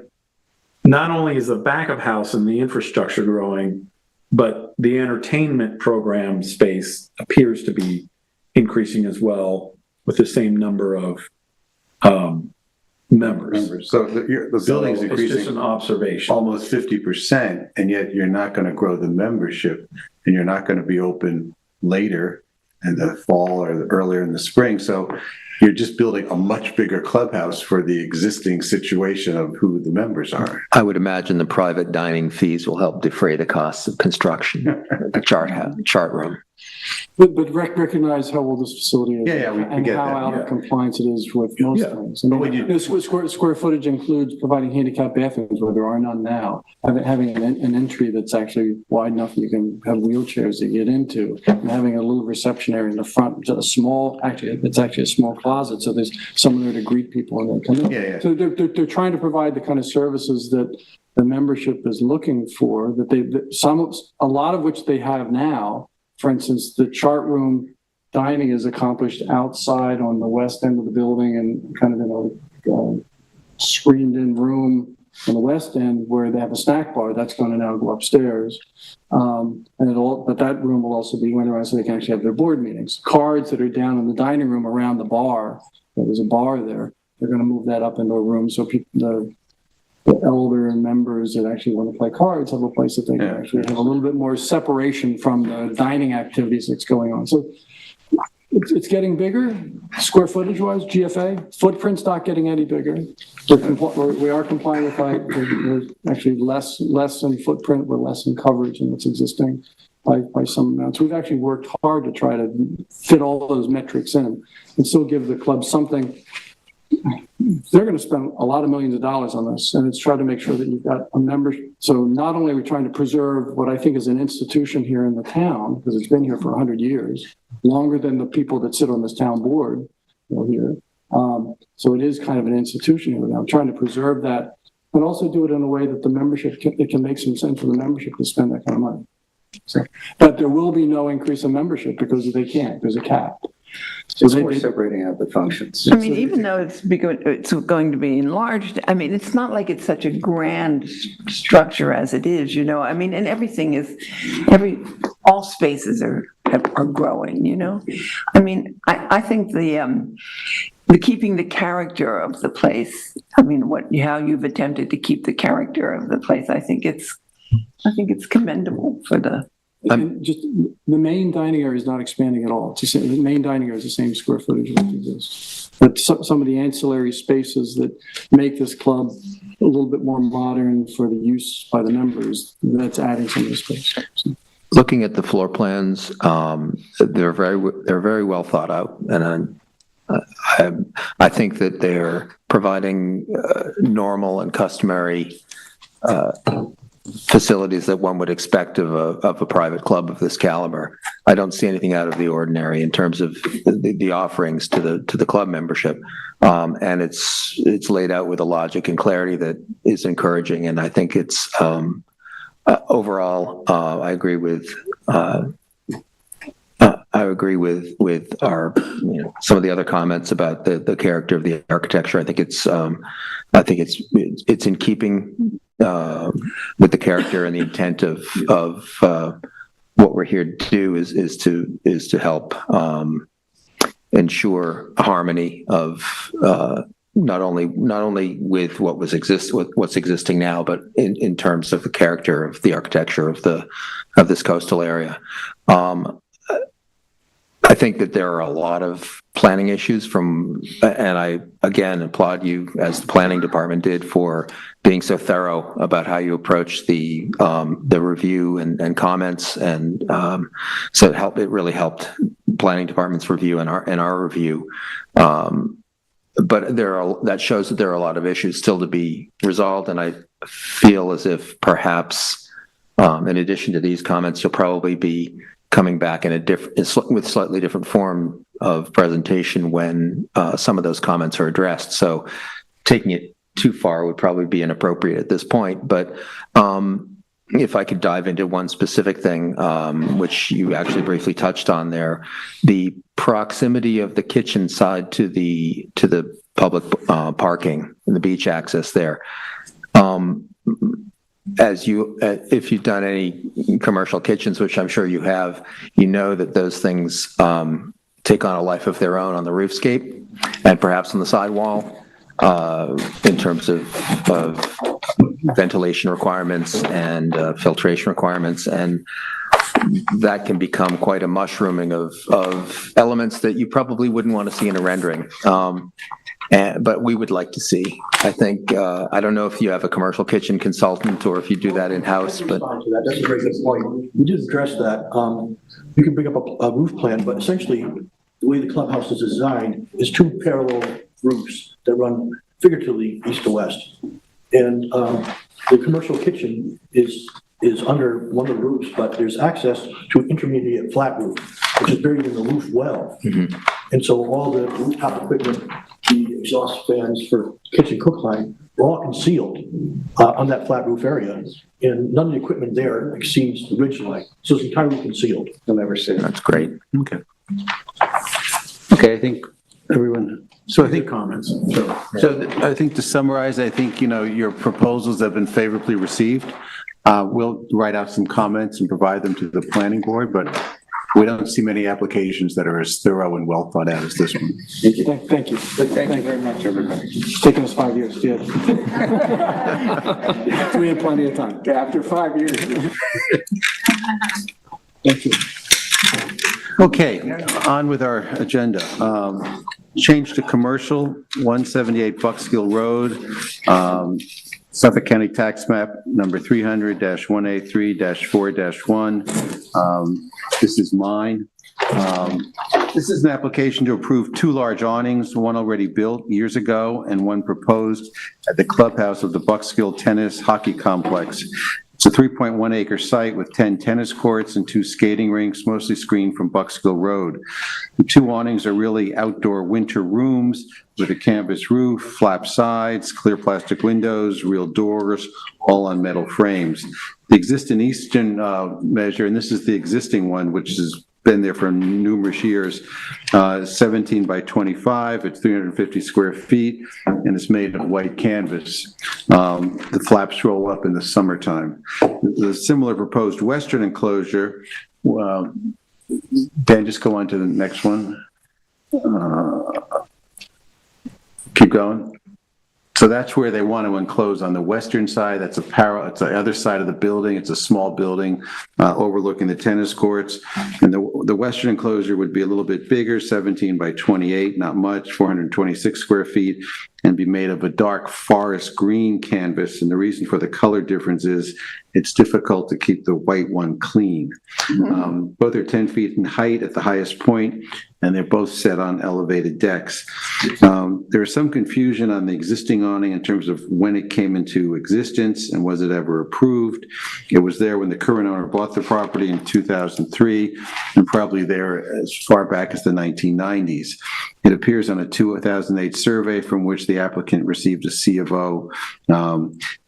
not only is the back of house and the infrastructure growing, but the entertainment program space appears to be increasing as well with the same number of members. So the building's So it's just increasing an observation. almost 50%, and yet you're not going to grow the membership, and you're not going to be open later in the fall or earlier in the spring. So you're just building a much bigger clubhouse for the existing situation of who the members are. I would imagine the private dining fees will help defray the costs of construction, the chart room. But recognize how old this facility is. Yeah, we and get how that, out yeah. of compliance it is with most Yeah. things. I But mean, when you- square footage includes providing handicap bathrooms where there are none now. Having an entry that's actually wide enough you can have wheelchairs to get into, and having a little reception area in the front, it's actually a small closet, so there's someone there to greet people and then come in. Yeah. So they're trying to provide the kind of services that the membership is looking for, a lot of which they have now. For instance, the chart room dining is accomplished outside on the west end of the building and kind of in a screened-in room on the west end where they have a snack bar. That's going to now go upstairs. But that room will also be winterized so they can actually have their board meetings. Cards that are down in the dining room around the bar, there's a bar there, they're going to move that up into a room so the elder and members that actually want to play cards have a place that they can actually have a little bit more separation from the dining activities that's going on. So it's getting bigger, square footage wise, GFA. Footprint's not getting any bigger. We are complying with height. We're actually less in footprint. We're less in coverage than what's existing by some amounts. We've actually worked hard to try to fit all those metrics in and still give the club something. They're going to spend a lot of millions of dollars on this, and it's trying to make sure that you've got a member. So not only are we trying to preserve what I think is an institution here in the town, because it's been here for 100 years, longer than the people that sit on this town board here. So it is kind of an institution here. I'm trying to preserve that, and also do it in a way that the membership it can make some sense for the membership to spend that kind of money. So, but there will be no increase in membership because they can't. There's a cap. So It's more separating out the functions. I mean, even though it's going to be enlarged, I mean, it's not like it's such a grand structure as it is, you know? I mean, and everything is, all spaces are growing, you know? I mean, I think the keeping the character of the place, I mean, how you've attempted to keep the character of the place, I think it's commendable for the. And just the main dining area is not expanding at all. The main dining area is the same square footage that exists. But some of the ancillary spaces that make this club a little bit more modern for the use by the members, that's adding some of the space. So. Looking at the floor plans, they're very well thought out, and I think that they're providing normal and customary facilities that one would expect of a private club of this caliber. I don't see anything out of the ordinary in terms of the offerings to the club membership, and it's laid out with a logic and clarity that is encouraging. And I think it's overall. I agree with. I agree with our, some of the other comments about the character of the architecture. I think it's in keeping with the character and the intent of what we're here to do is to help ensure harmony of not only with what's existing now, but in terms of the character of the architecture of this coastal area. I think that there are a lot of planning issues and I again applaud you as the planning department did for being so thorough about how you approach the review and comments, and so it really helped planning department's review and our review. But that shows that there are a lot of issues still to be resolved, and I feel as if perhaps in addition to these comments, you'll probably be coming back with slightly different form of presentation when some of those comments are addressed. So taking it too far would probably be inappropriate at this point. But if I could dive into one specific thing, which you actually briefly touched on there, the proximity of the kitchen side to the public parking and the beach access there. If you've done any commercial kitchens, which I'm sure you have, you know that those things take on a life of their own on the roofscape and perhaps on the sidewall. in terms of ventilation requirements and filtration requirements, and that can become quite a mushrooming of elements that you probably wouldn't want to see in a rendering. But we would like to see. I think, I don't know if you have a commercial kitchen consultant or if you do that in-house, but. That's a very good point. We did address that. You can bring up a roof plan, but essentially, the way the clubhouse is designed is two parallel roofs that run figuratively east to west. And the commercial kitchen is under one of the roofs, but there's access to an intermediate flat roof, which is buried in the roof well. Mm-hmm. And so all the rooftop equipment, the exhaust fans for kitchen cook line, are all concealed on that flat roof area. And none of the equipment there exceeds the ridge line. So it's entirely concealed. You'll never see it. That's great. Okay. Okay, I think everyone, so I think Comments. So I think to summarize, I think, your proposals have been favorably received. We'll write out some comments and provide them to the planning board, but we don't see many applications that are as thorough and well thought out as this one. Thank you. Thank you very much, everybody. It's taken us 5 years, yeah. We had plenty of time. After 5 years. Thank you. Okay, on with our agenda. Change to commercial, 178 Buckskill Road, Suffolk County Tax Map number 300-183-4-1. This is mine. This is an application to approve two large awnings, one already built years ago and one proposed at the clubhouse of the Buckskill Tennis Hockey Complex. It's a 3.1 acre site with 10 tennis courts and 2 skating rinks, mostly screened from Buckskill Road. The two awnings are really outdoor winter rooms with a canvas roof, flap sides, clear plastic windows, real doors, all on metal frames. The existing eastern measure, and this is the existing one, which has been there for numerous years, 17 by 25, it's 350 square feet, and it's made of white canvas. The flaps roll up in the summertime. The similar proposed western enclosure, Dan, just go on to the next one. Keep going. So that's where they want to enclose on the western side. That's it's the other side of the building. It's a small building overlooking the tennis courts. And the western enclosure would be a little bit bigger, 17 by 28, not much, 426 square feet, and be made of a dark forest green canvas. And the reason for the color difference is it's difficult to keep the white one clean. Mm-hmm. Both are 10 feet in height at the highest point, and they're both set on elevated decks. There is some confusion on the existing awning in terms of when it came into existence and was it ever approved. It was there when the current owner bought the property in 2003 and probably there as far back as the 1990s. It appears on a 2008 survey from which the applicant received a C of O.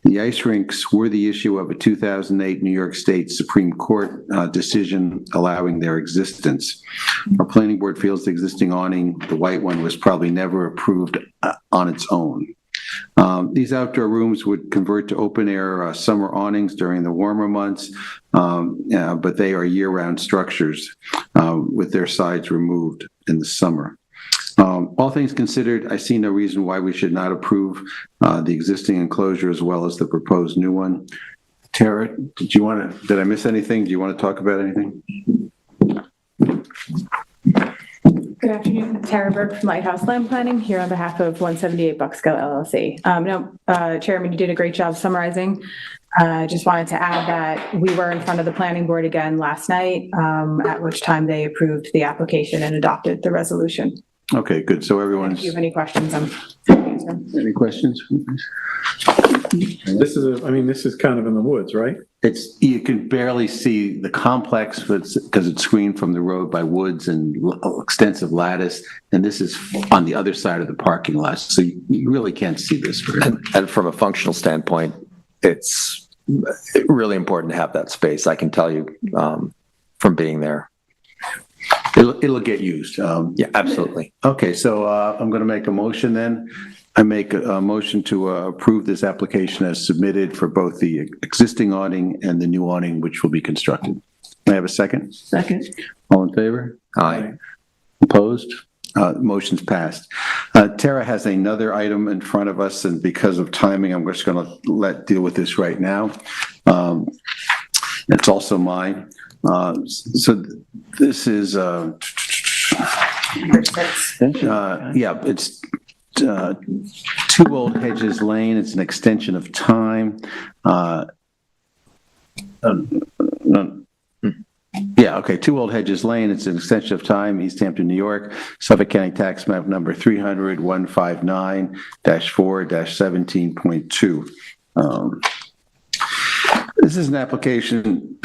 The ice rinks were the issue of a 2008 New York State Supreme Court decision allowing their existence. Our planning board feels the existing awning, the white one, was probably never approved on its own. These outdoor rooms would convert to open-air summer awnings during the warmer months, but they are year-round structures with their sides removed in the summer. All things considered, I see no reason why we should not approve the existing enclosure as well as the proposed new one. Tara, did I miss anything? Do you want to talk about anything? Good afternoon, Tara Burke from Lighthouse Land Planning, here on behalf of 178 Buckskill LLC. Chairman, you did a great job summarizing. Just wanted to add that we were in front of the planning board again last night, at which time they approved the application and adopted the resolution. Okay, good. So everyone's. If you have any questions, I'm happy to answer them. Any questions? This is kind of in the woods, right? You can barely see the complex because it's screened from the road by woods and extensive lattice. And this is on the other side of the parking lot. So you really can't see this very much. And from a functional standpoint, it's really important to have that space. I can tell you from being there. It'll get used. Yeah, absolutely. Okay, so I'm going to make a motion then. I make a motion to approve this application as submitted for both the existing awning and the new awning which will be constructed. May I have a second? Second. All in favor? Aye. Opposed? Motion's passed. Tara has another item in front of us, and because of timing, I'm just going to deal with this right now. It's also mine. So this is, yeah, it's 2 Old Hedges Lane. It's an extension of time. Yeah, okay, 2 Old Hedges Lane, it's an extension of time, East Hampton, New York, Suffolk County Tax Map Number 300-159-4-17.2. This is an application.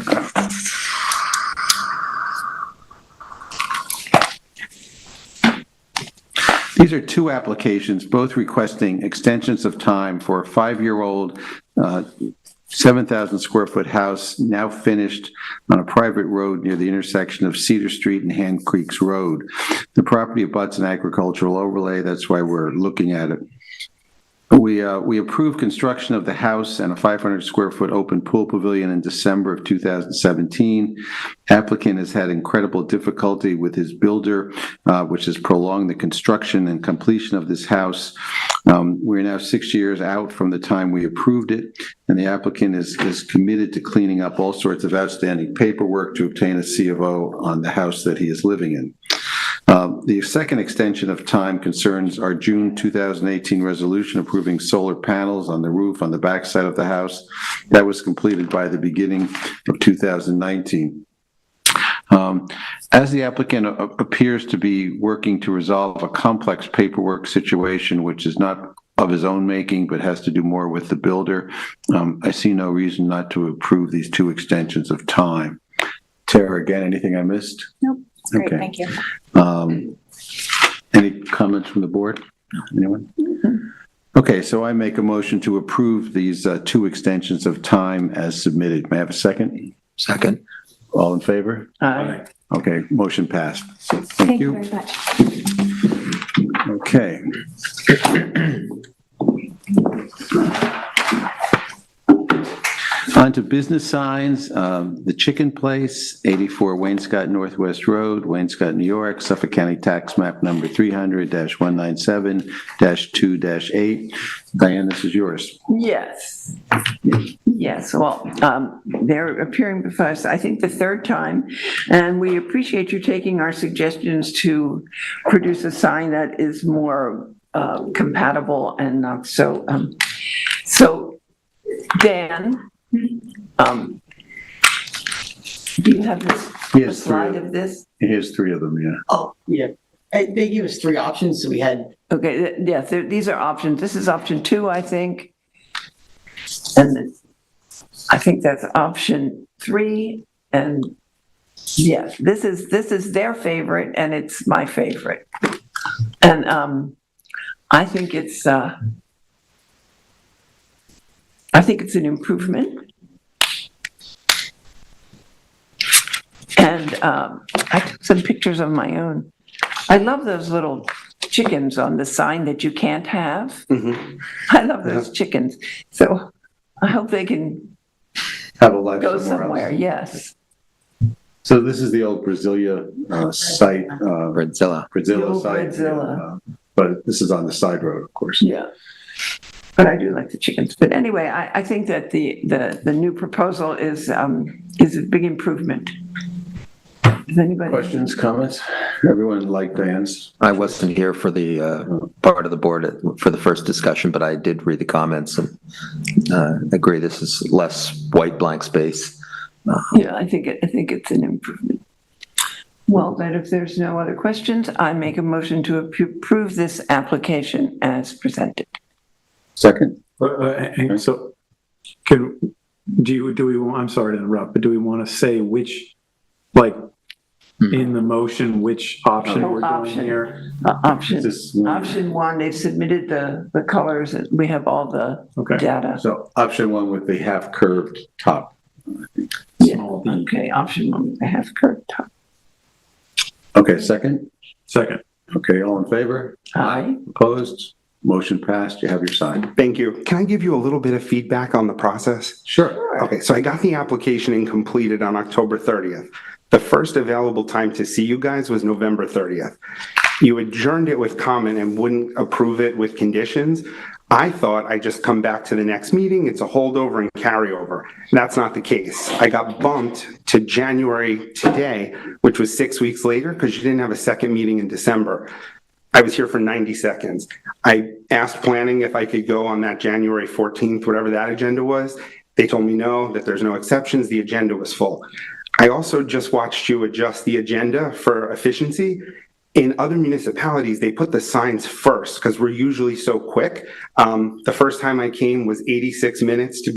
These are 2 applications, both requesting extensions of time for a 5-year-old 7,000 square foot house now finished on a private road near the intersection of Cedar Street and Hand Creeks Road. The property abuts an agricultural overlay. That's why we're looking at it. We approved construction of the house and a 500 square foot open pool pavilion in December of 2017. Applicant has had incredible difficulty with his builder, which has prolonged the construction and completion of this house. We're now 6 years out from the time we approved it, and the applicant is committed to cleaning up all sorts of outstanding paperwork to obtain a C of O on the house that he is living in. The second extension of time concerns our June 2018 resolution approving solar panels on the roof on the backside of the house. That was completed by the beginning of 2019. As the applicant appears to be working to resolve a complex paperwork situation, which is not of his own making, but has to do more with the builder, I see no reason not to approve these 2 extensions of time. Tara, again, anything I missed? Nope. Great, Okay. thank you. Any comments from the board? Anyone? Okay, so I make a motion to approve these 2 extensions of time as submitted. May I have a second? Second. All in favor? Aye. Okay, motion passed. Thank you very much. Okay. On to business signs. The Chicken Place, 84 Wainscott Northwest Road, Wainscott, New York, Suffolk County Tax Map Number 300-197-2-8. Diane, this is yours. Yes. Yes, well, they're appearing before us, I think, the 3rd time, and we appreciate you taking our suggestions to produce a sign that is more compatible and not so. So, Dan, do you have this a slide of this? Here's 3 of them, yeah. Oh, yeah. They gave us 3 options, so we had. Okay, yes, these are options. This is option 2, I think. And I think that's option 3. And yes, this is their favorite and it's my favorite. And I think it's an improvement. And I took some pictures of my own. I love those little chickens on the sign that you can't have. Mm-hmm. I love those chickens. So I hope they can Have a life go somewhere somewhere, else. yes. So this is the old Brasilia site, Bradzilla. The Brasilia old site. Brasilia. But this is on the side road, of course. Yeah. But I do like the chickens. But anyway, I think that the new proposal is a big improvement. Does anybody? Questions, comments? Everyone like Diane's? I wasn't here for the part of the board for the first discussion, but I did read the comments and agree this is less white blank space. Yeah, I think it's an improvement. Well, then if there's no other questions, I make a motion to approve this application as presented. Second? So I'm sorry to interrupt, but do we want to say which, like, in the motion, which option we're doing here? Option 1, they've submitted the colors, and we have all the data. So option 1 with the half curved top. Yeah, okay, option 1 with the half curved top. Okay, second? Second. Okay, all in favor? Aye. Opposed? Motion passed. You have your sign. Thank you. Can I give you a little bit of feedback on the process? Sure. Okay, so I got the application in completed on October 30th. The first available time to see you guys was November 30th. you adjourned it with comment and wouldn't approve it with conditions. I thought I'd just come back to the next meeting. It's a holdover and carryover. That's not the case. I got bumped to January today, which was 6 weeks later, because you didn't have a second meeting in December. I was here for 90 seconds. I asked planning if I could go on that January 14th, whatever that agenda was. They told me no, that there's no exceptions. The agenda was full. I also just watched you adjust the agenda for efficiency. In other municipalities, they put the signs first because we're usually so quick. The first time I came was 86 minutes to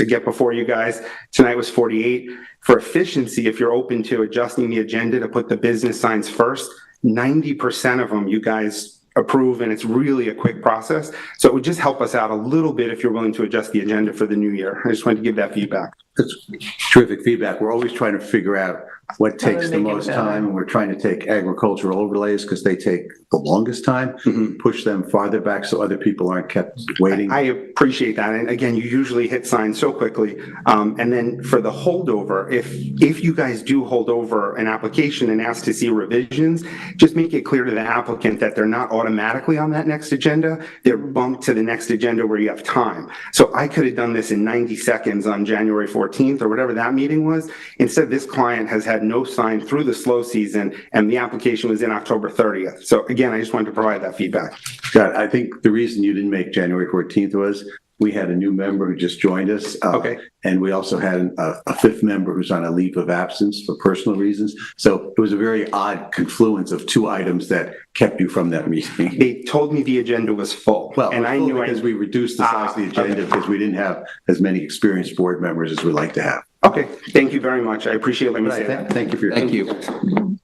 get before you guys. Tonight was 48. For efficiency, if you're open to adjusting the agenda to put the business signs first, 90% of them you guys approve, and it's really a quick process. So it would just help us out a little bit if you're willing to adjust the agenda for the new year. I just wanted to give that feedback. That's terrific feedback. We're always trying to figure out what takes the most time, and we're trying to take agricultural overlays because they take the longest time, push them farther back so other people aren't kept waiting. I appreciate that. And again, you usually hit sign so quickly. And then for the holdover, if you guys do hold over an application and ask to see revisions, just make it clear to the applicant that they're not automatically on that next agenda. They're bumped to the next agenda where you have time. So I could have done this in 90 seconds on January 14th or whatever that meeting was. Instead, this client has had no sign through the slow season, and the application was in October 30th. So again, I just wanted to provide that feedback. Scott, I think the reason you didn't make January 14th was we had a new member who just joined us. Okay. And we also had a fifth member who's on a leave of absence for personal reasons. So it was a very odd confluence of two items that kept you from that meeting. They told me the agenda was full. Well, and I knew because we reduced the size of the agenda because we didn't have as many experienced board members as we'd like to have. Okay, thank you very much. I appreciate letting me say that. Thank you for your Thank time. you.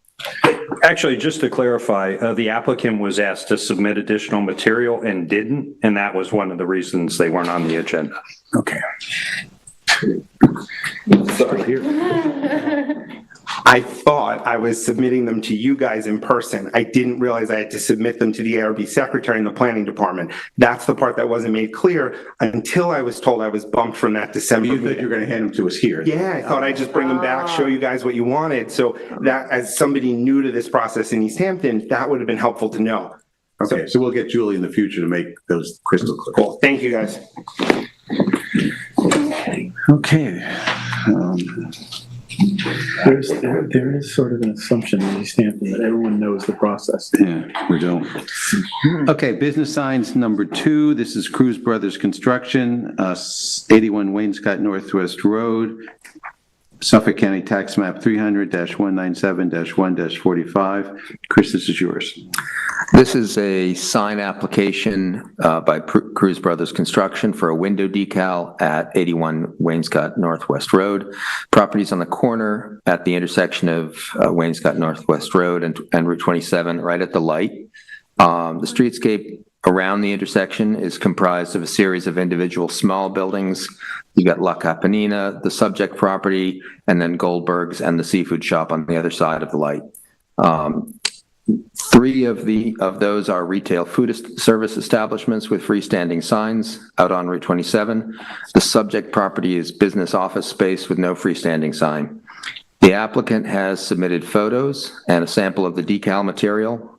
Actually, just to clarify, the applicant was asked to submit additional material and didn't, and that was one of the reasons they weren't on the agenda. Okay. I thought I was submitting them to you guys in person. I didn't realize I had to submit them to the ARB secretary in the planning department. That's the part that wasn't made clear until I was told I was bumped from that December You meeting. thought you were going to hand them to us here. Yeah, I thought I'd just bring them back, show you guys what you wanted. So that, as somebody new to this process in East Hampton, that would have been helpful to know. Okay, so we'll get Julie in the future to make those crystal clear. Cool. Thank you, guys. Okay. There is sort of an assumption in East Hampton that everyone knows the process. Yeah, we don't. Okay, business signs number 2. This is Cruz Brothers Construction, 81 Wainscott Northwest Road, Suffolk County Tax Map 300-197-1-45. Chris, this is yours. This is a sign application by Cruz Brothers Construction for a window decal at 81 Wainscott Northwest Road. Properties on the corner at the intersection of Wainscott Northwest Road and Route 27, right at the light. The streetscape around the intersection is comprised of a series of individual small buildings. You got La Capanina, the subject property, and then Goldberg's and the seafood shop on the other side of the light. 3 of those are retail food service establishments with freestanding signs out on Route 27. The subject property is business office space with no freestanding sign. The applicant has submitted photos and a sample of the decal material.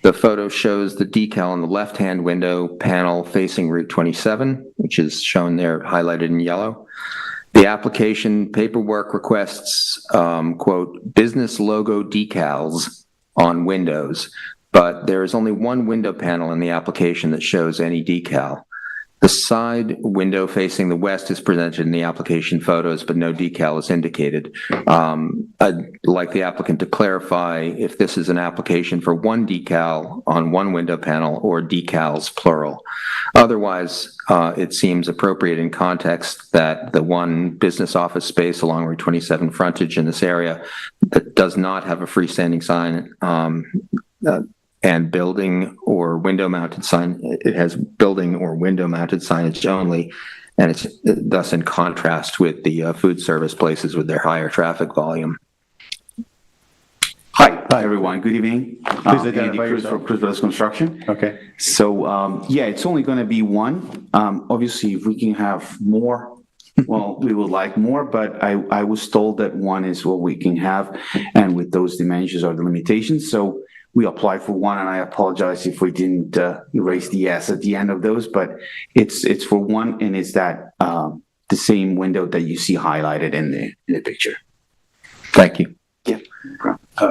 The photo shows the decal on the left-hand window panel facing Route 27, which is shown there highlighted in yellow. The application paperwork requests, quote, business logo decals on windows, but there is only one window panel in the application that shows any decal. The side window facing the west is presented in the application photos, but no decal is indicated. I'd like the applicant to clarify if this is an application for one decal on one window panel or decals plural. Otherwise, it seems appropriate in context that the one business office space along Route 27 frontage in this area that does not have a freestanding sign and building or window mounted sign, it has building or window mounted signage only, and it's thus in contrast with the food service places with their higher traffic volume. Hi, everyone. Good evening. Please identify Andy Cruz yourself. for Cruz Brothers Construction. Okay. So, yeah, it's only going to be one. Obviously, if we can have more, well, we would like more, but I was told that one is what we can have, and with those dimensions are the limitations. So we applied for one, and I apologize if we didn't erase the S at the end of those, but it's for one, and it's that the same window that you see highlighted in the picture. Thank you. Yeah.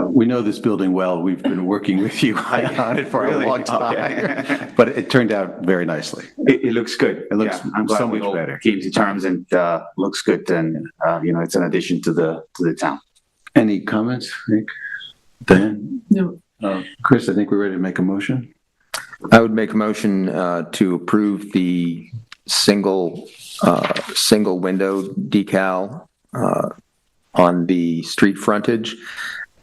We know this building well. We've been working with you on it for a Really? long time, Okay. but it turned out very nicely. It looks good. It looks I'm glad so we much all better. came to terms, and looks good, and it's an addition to the town. Any comments, Nick? Dan? No. Chris, I think we're ready to make a motion. I would make a motion to approve the single window decal on the street frontage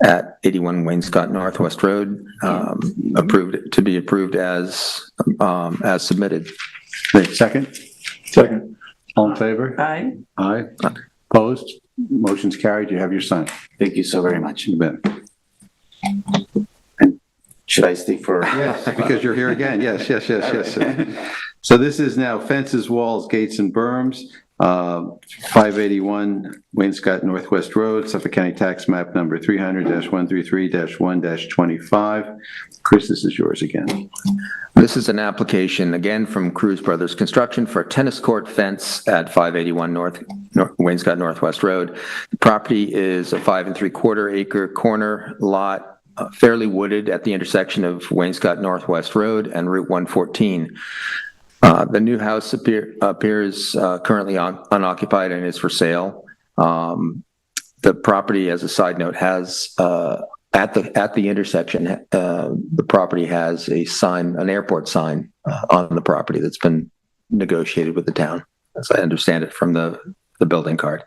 at 81 Wainscott Northwest Road, to be approved as submitted. Second? Second. All in favor? Aye. Aye. Opposed? Motion's carried. You have your sign. Thank you so very much. You bet. Should I stay for? Yes, because you're here again. Yes. So this is now fences, walls, gates, and berms, 581 Wainscott Northwest Road, Suffolk County Tax Map number 300-133-1-25. Chris, this is yours again. This is an application, again, from Cruz Brothers Construction for a tennis court fence at 581 Wainscott Northwest Road. The property is a 5 3/4 acre corner lot, fairly wooded at the intersection of Wainscott Northwest Road and Route 114. The new house appears currently unoccupied and is for sale. The property, as a side note, has at the intersection, the property has a sign, an airport sign on the property that's been negotiated with the town, as I understand it from the building card.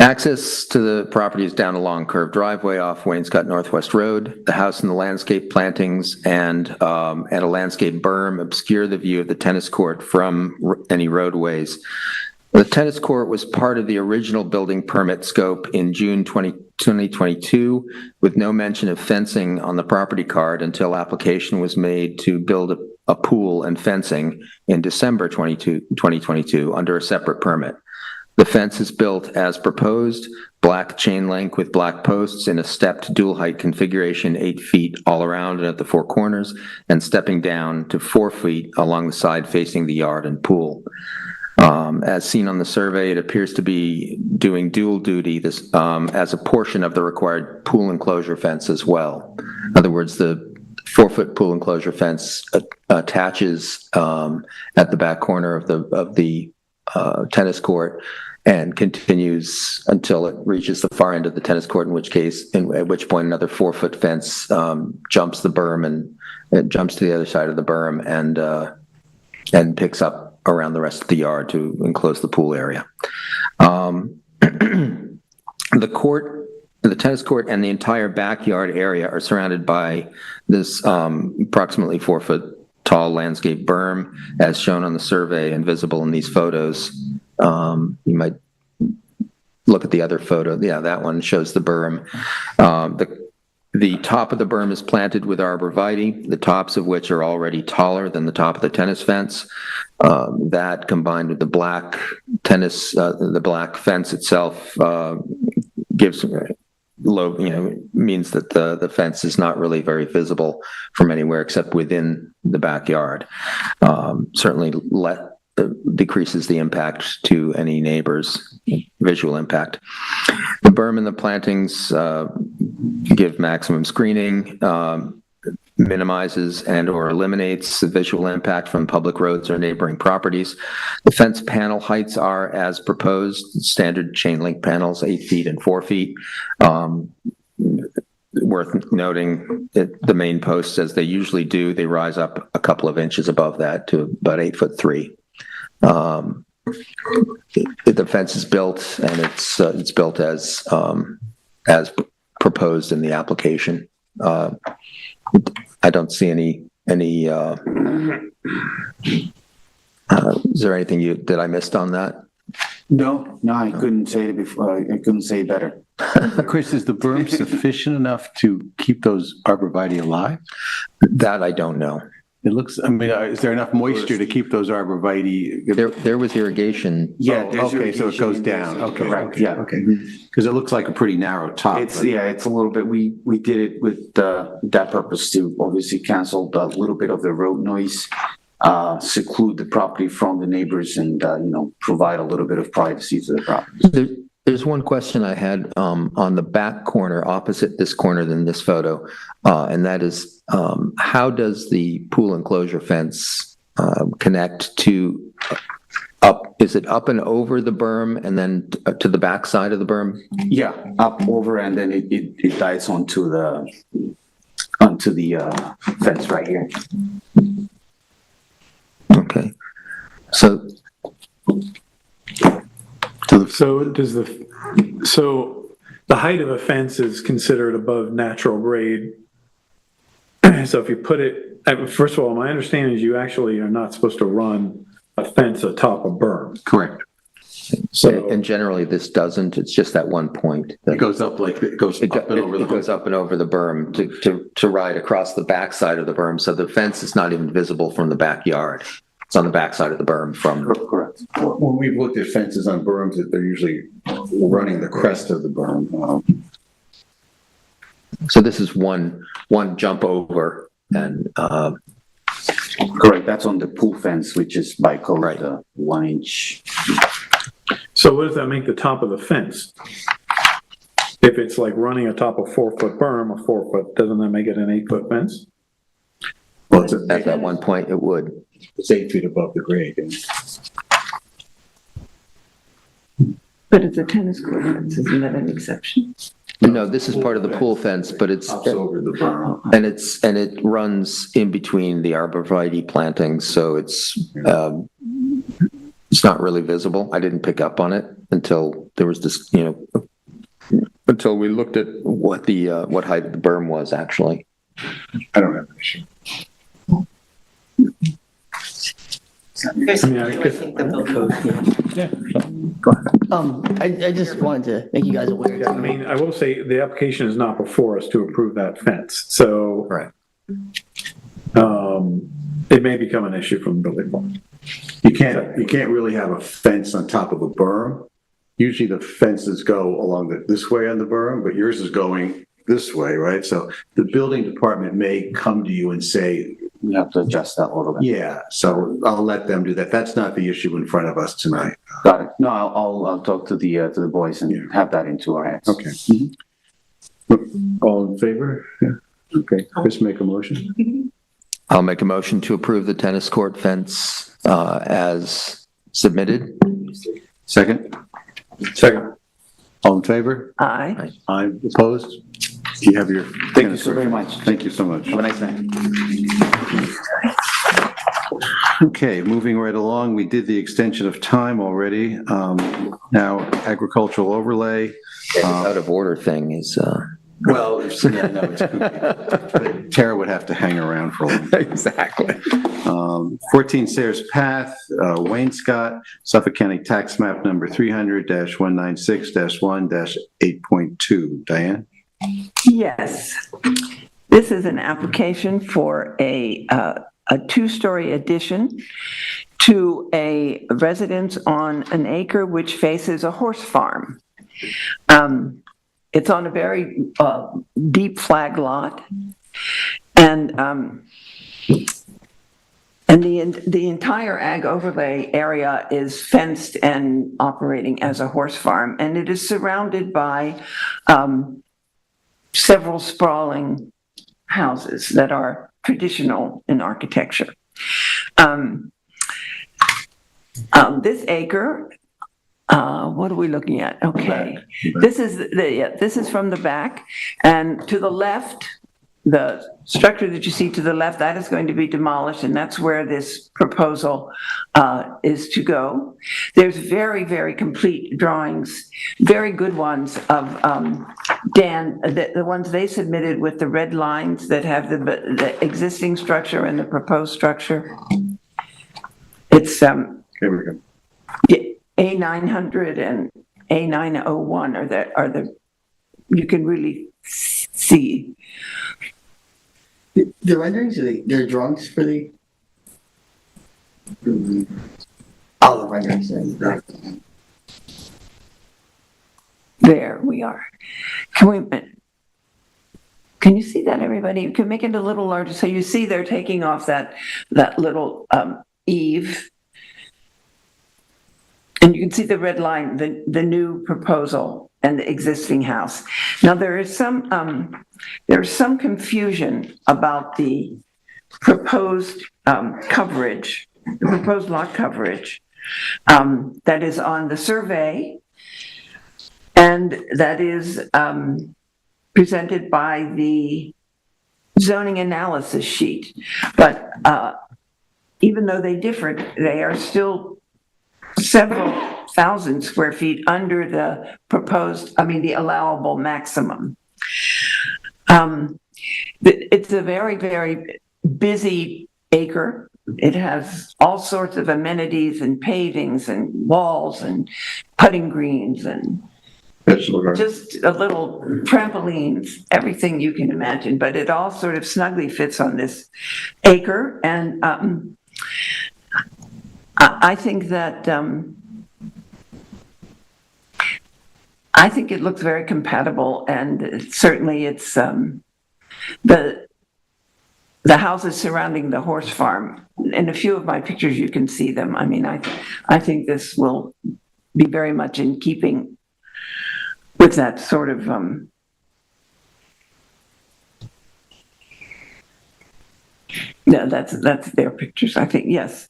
Access to the property is down a long curved driveway off Wainscott Northwest Road. The house and the landscape plantings and a landscape berm obscure the view of the tennis court from any roadways. The tennis court was part of the original building permit scope in June 2022, with no mention of fencing on the property card until application was made to build a pool and fencing in December 2022 under a separate permit. The fence is built as proposed, black chain link with black posts in a stepped dual height configuration, 8 feet all around and at the 4 corners, and stepping down to 4 feet along the side facing the yard and pool. As seen on the survey, it appears to be doing dual duty as a portion of the required pool enclosure fence as well. In other words, the 4-foot pool enclosure fence attaches at the back corner of the tennis court and continues until it reaches the far end of the tennis court, at which point another 4-foot fence jumps the berm and it jumps to the other side of the berm and picks up around the rest of the yard to enclose the pool area. The tennis court and the entire backyard area are surrounded by this approximately 4-foot tall landscape berm, as shown on the survey and visible in these photos. You might look at the other photo. Yeah, that one shows the berm. The top of the berm is planted with arborvitae, the tops of which are already taller than the top of the tennis fence. That combined with the black black fence itself gives means that the fence is not really very visible from anywhere except within the backyard. Certainly decreases the impact to any neighbors' visual impact. The berm and the plantings give maximum screening, minimizes and or eliminates the visual impact from public roads or neighboring properties. The fence panel heights are as proposed, standard chain link panels, 8 feet and 4 feet. Worth noting that the main posts, as they usually do, they rise up a couple of inches above that to about 8'3". The fence is built, and it's built as proposed in the application. I don't see any. Is there anything that I missed on that? No, I couldn't say it before. I couldn't say it better. Chris, is the berm sufficient enough to keep those arborvitae alive? That I don't know. It looks, I mean, is there enough moisture to keep those arborvitae? There was irrigation. Yeah. Oh, there's okay, so it goes irrigation in down. there. Okay. Correct, yeah. Okay. Because it looks like a pretty narrow top. It's, but- yeah, it's a little bit, we did it with that purpose to obviously cancel a little bit of the road noise, seclude the property from the neighbors and, provide a little bit of privacy to the property. There's one question I had on the back corner, opposite this corner than this photo, and that is, how does the pool enclosure fence connect to up? Is it up and over the berm and then to the back side of the berm? Yeah, up over and then it dives onto the fence right here. Okay. So So the height of a fence is considered above natural grade. So if you put it, first of all, my understanding is you actually are not supposed to run a fence atop a berm. Correct. So, and generally this doesn't, it's just that one point. It goes up like, it goes up and over the. It goes up and over the berm to ride across the back side of the berm. So the fence is not even visible from the backyard. It's on the back side of the berm from. Correct. When we've looked at fences on berms, they're usually running the crest of the berm. So this is one jump over and, Correct, that's on the pool fence, which is by code, Right. 1 inch. so what does that make the top of the fence? If it's like running atop a 4-foot berm, a 4-foot, doesn't that make it an 8-foot fence? Well, it's at that one point it would. It's 8 feet above the grade. But it's a tennis court fence, isn't that an exception? No, this is part of the pool fence, but it's, Hops over the berm. and it runs in between the arborvitae plantings, so it's not really visible. I didn't pick up on it until there was this, until we looked at what what height of the berm was actually. I don't have an issue. I just wanted to make you guys aware. I mean, I will say the application is not before us to approve that fence, so. Right. It may become an issue from the building department. You can't really have a fence on top of a berm. Usually the fences go along this way on the berm, but yours is going this way, right? So the building department may come to you and say, We have to adjust that a little bit. yeah, so I'll let them do that. That's not the issue in front of us tonight. Got it. No, I'll talk to the boys and have that into our hands. Okay. All in favor? Yeah. Okay, Chris, make a motion. I'll make a motion to approve the tennis court fence as submitted. Second? Second. All in favor? Aye. Aye. Opposed? You have your. Thank you so very much. Thank you so much. Have a nice night. Okay, moving right along, we did the extension of time already. Now agricultural overlay. Out of order thing is, Well, yeah, no, it's, Tara would have to hang around for a long time. exactly. 14 Sayers Path, Wayne Scott, Suffolk County Tax Map number 300-196-1-8.2. Diane? Yes. This is an application for a 2-story addition to a residence on an acre which faces a horse farm. It's on a very deep flag lot, and the entire ag overlay area is fenced and operating as a horse farm, and it is surrounded by several sprawling houses that are traditional in architecture. This acre, what are we looking at? Okay, this is from the back, and to the left, the structure that you see to the left, that is going to be demolished, and that's where this proposal is to go. There's very, very complete drawings, very good ones of Dan, the ones they submitted with the red lines that have the existing structure and the proposed structure. It's Here we go. A900 and A901 are the you can really see. The renderings, they're drawings for the All the renderings are in the back. There we are. Can you see that, everybody? You can make it a little larger. So you see they're taking off that little eave. And you can see the red line, the new proposal and the existing house. Now there's some confusion about the proposed coverage, the proposed lot coverage that is on the survey and that is presented by the zoning analysis sheet. But even though they differ, they are still several thousand square feet under the the allowable maximum. It's a very, very busy acre. It has all sorts of amenities and pavings and walls and putting greens and just a little trampolines, everything you can imagine, but it all sort of snugly fits on this acre. And I think that I think it looks very compatible, and certainly it's the houses surrounding the horse farm. In a few of my pictures, you can see them. I mean, I think this will be very much in keeping with that sort of yeah, that's their pictures, I think. Yes.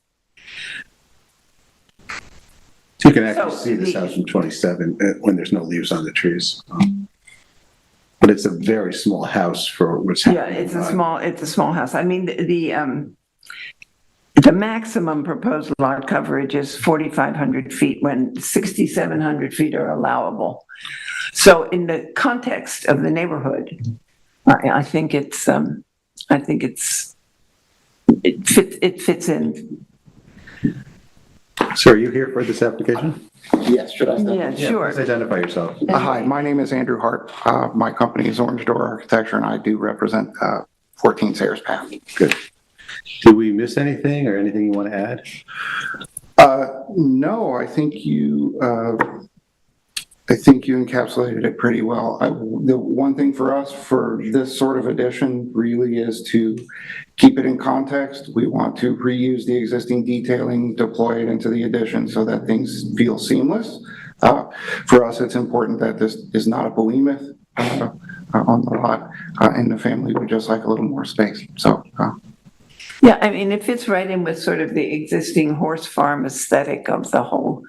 You can actually So see this house from 27 when there's no leaves on the trees. But it's a very small house for what's happening. Yeah, it's a small house. I mean, the maximum proposed lot coverage is 4,500 feet when 6,700 feet are allowable. So in the context of the neighborhood, I think it fits in. So are you here for this application? Yes, should I step Yeah, sure. Please identify yourself. Hi, my name is Andrew Hart. My company is Orange Door Architecture, and I do represent 14 Sayers Path. Good. Did we miss anything or anything you want to add? No, I think you encapsulated it pretty well. The one thing for us for this sort of addition really is to keep it in context. We want to reuse the existing detailing, deploy it into the addition so that things feel seamless. For us, it's important that this is not a behemoth on the lot, and the family would just like a little more space. So. Yeah, I mean, it fits right in with sort of the existing horse farm aesthetic of the whole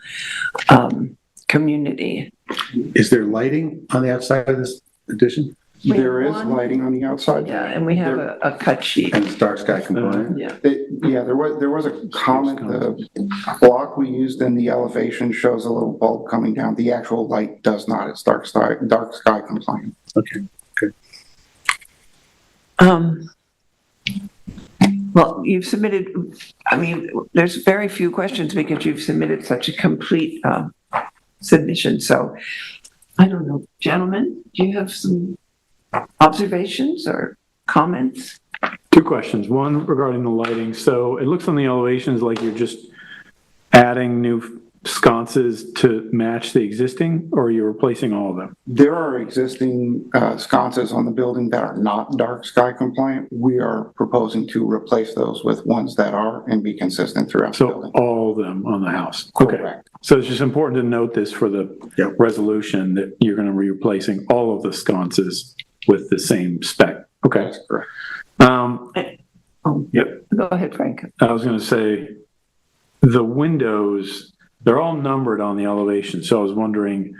community. Is there lighting on the outside of this addition? There is lighting on the outside. Yeah, and we have a cut sheet. And it's dark sky compliant? Yeah. There was a comment, the block we used in the elevation shows a little bulb coming down. The actual light does not. It's dark sky compliant. Okay, good. Well, you've submitted, I mean, there's very few questions because you've submitted such a complete submission. So I don't know, gentlemen, do you have some observations or comments? Two questions. One regarding the lighting. So it looks on the elevations like you're just adding new sconces to match the existing, or you're replacing all of them? There are existing sconces on the building that are not dark sky compliant. We are proposing to replace those with ones that are and be consistent throughout the So building. all of them on the house? Correct. Okay. So it's just important to note this for the resolution that you're going to be replacing all of the sconces with the same spec. Okay. That's correct. Yep. Go ahead, Frank. I was going to say the windows, they're all numbered on the elevation. So I was wondering,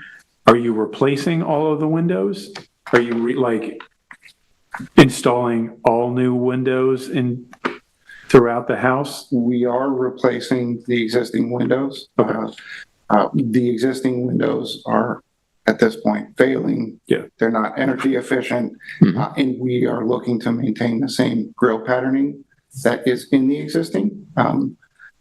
are you replacing all of the windows? Are you installing all new windows throughout the house? We are replacing the existing windows. Okay. The existing windows are at this point failing. Yeah. They're not energy efficient. And we are looking to maintain the same grille patterning that is in the existing.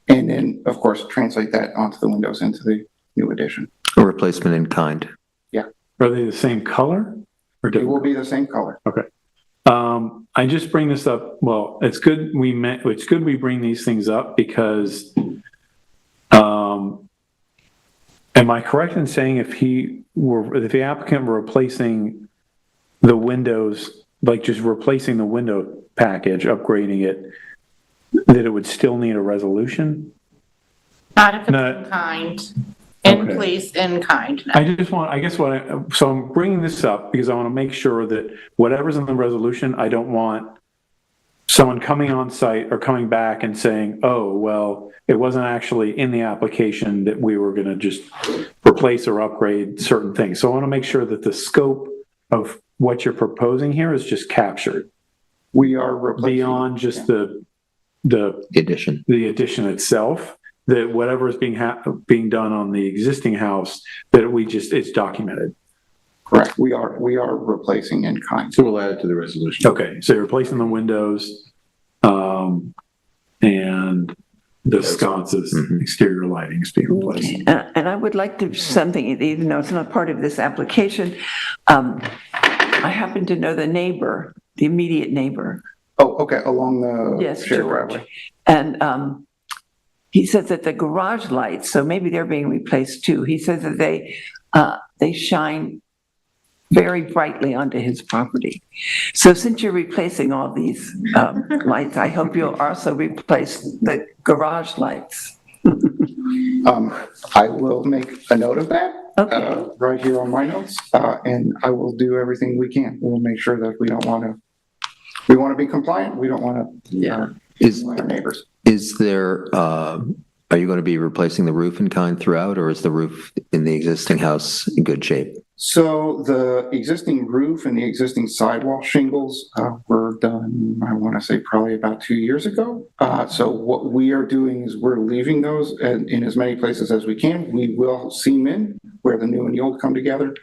And then, of course, translate that onto the windows into the new addition. A replacement in kind. Yeah. Are they the same color? Or It will different? be the same color. Okay. I just bring this up, well, it's good we bring these things up because, am I correct in saying if the applicant were replacing the windows, like just replacing the window package, upgrading it, that it would still need a resolution? Not if it's in kind, in Okay. place, in kind. No. So I'm bringing this up because I want to make sure that whatever's in the resolution, I don't want someone coming on site or coming back and saying, oh, well, it wasn't actually in the application that we were going to just replace or upgrade certain things. So I want to make sure that the scope of what you're proposing here is just captured. We are replacing. Beyond just the addition itself, that whatever is being done on the existing house, that it's documented. Correct. We are replacing in kind. So we'll add it to the resolution. Okay, so you're replacing the windows, and the sconces, exterior lighting is being replaced. And I would like to something, even though it's not part of this application, I happen to know the neighbor, the immediate neighbor. Oh, okay, along the Yes, shared George. driveway. And he says that the garage lights, so maybe they're being replaced too. He says that they shine very brightly onto his property. So since you're replacing all these lights, I hope you'll also replace the garage lights. I will make a note of that. Okay. Right here on my notes, and I will do everything we can. We'll make sure that we want to be compliant. We don't want to our neighbors. Is there, are you going to be replacing the roof in kind throughout, or is the roof in the existing house in good shape? So the existing roof and the existing sidewall shingles were done, I want to say probably about 2 years ago. So what we are doing is we're leaving those in as many places as we can. We will seam in where the new and the old come together.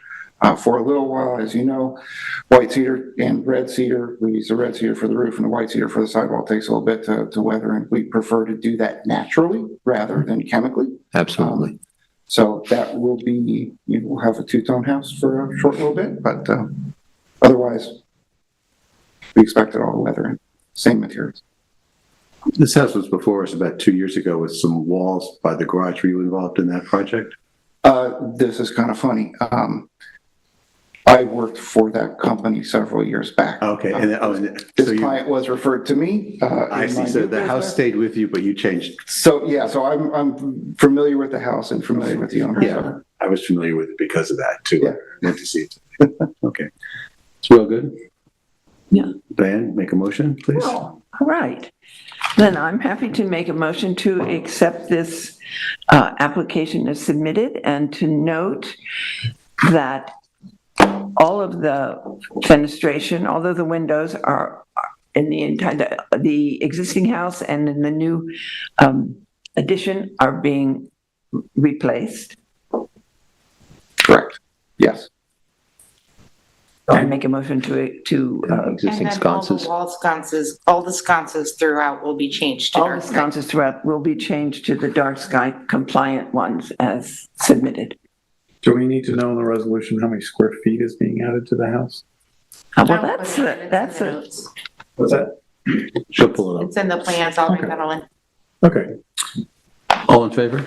For a little while, as you know, white cedar and red cedar, we use the red cedar for the roof and the white cedar for the sidewall. It takes a little bit to weather, and we prefer to do that naturally rather than chemically. Absolutely. So that will be, we'll have a two-tone house for a short little bit, but otherwise, we expect it all to weather in same materials. This house was before us about 2 years ago with some walls by the garage. Were you involved in that project? This is kind of funny. I worked for that company several years back. Okay, This client was referred to me. I see. So the house stayed with you, but you changed. So yeah, so I'm familiar with the house and familiar with the owner. Yeah, I was familiar with it because of that too. Yeah. Went to see it. Okay, it's real good. Yeah. Diane, make a motion, please. Oh, all right. Then I'm happy to make a motion to accept this application as submitted and to note that all of the fenestration, although the windows are in the existing house and in the new addition are being replaced. Correct. Yes. I make a motion to Existing And then all the sconces. wall sconces, all the sconces throughout will be changed to all the dark sky. sconces throughout will be changed to the dark sky compliant ones as submitted. Do we need to know in the resolution how many square feet is being added to the house? Well, No, that's but it's in the a, notes. What's that? She'll pull it up. It's in the plans, I'll bring that all in. Okay. All in favor?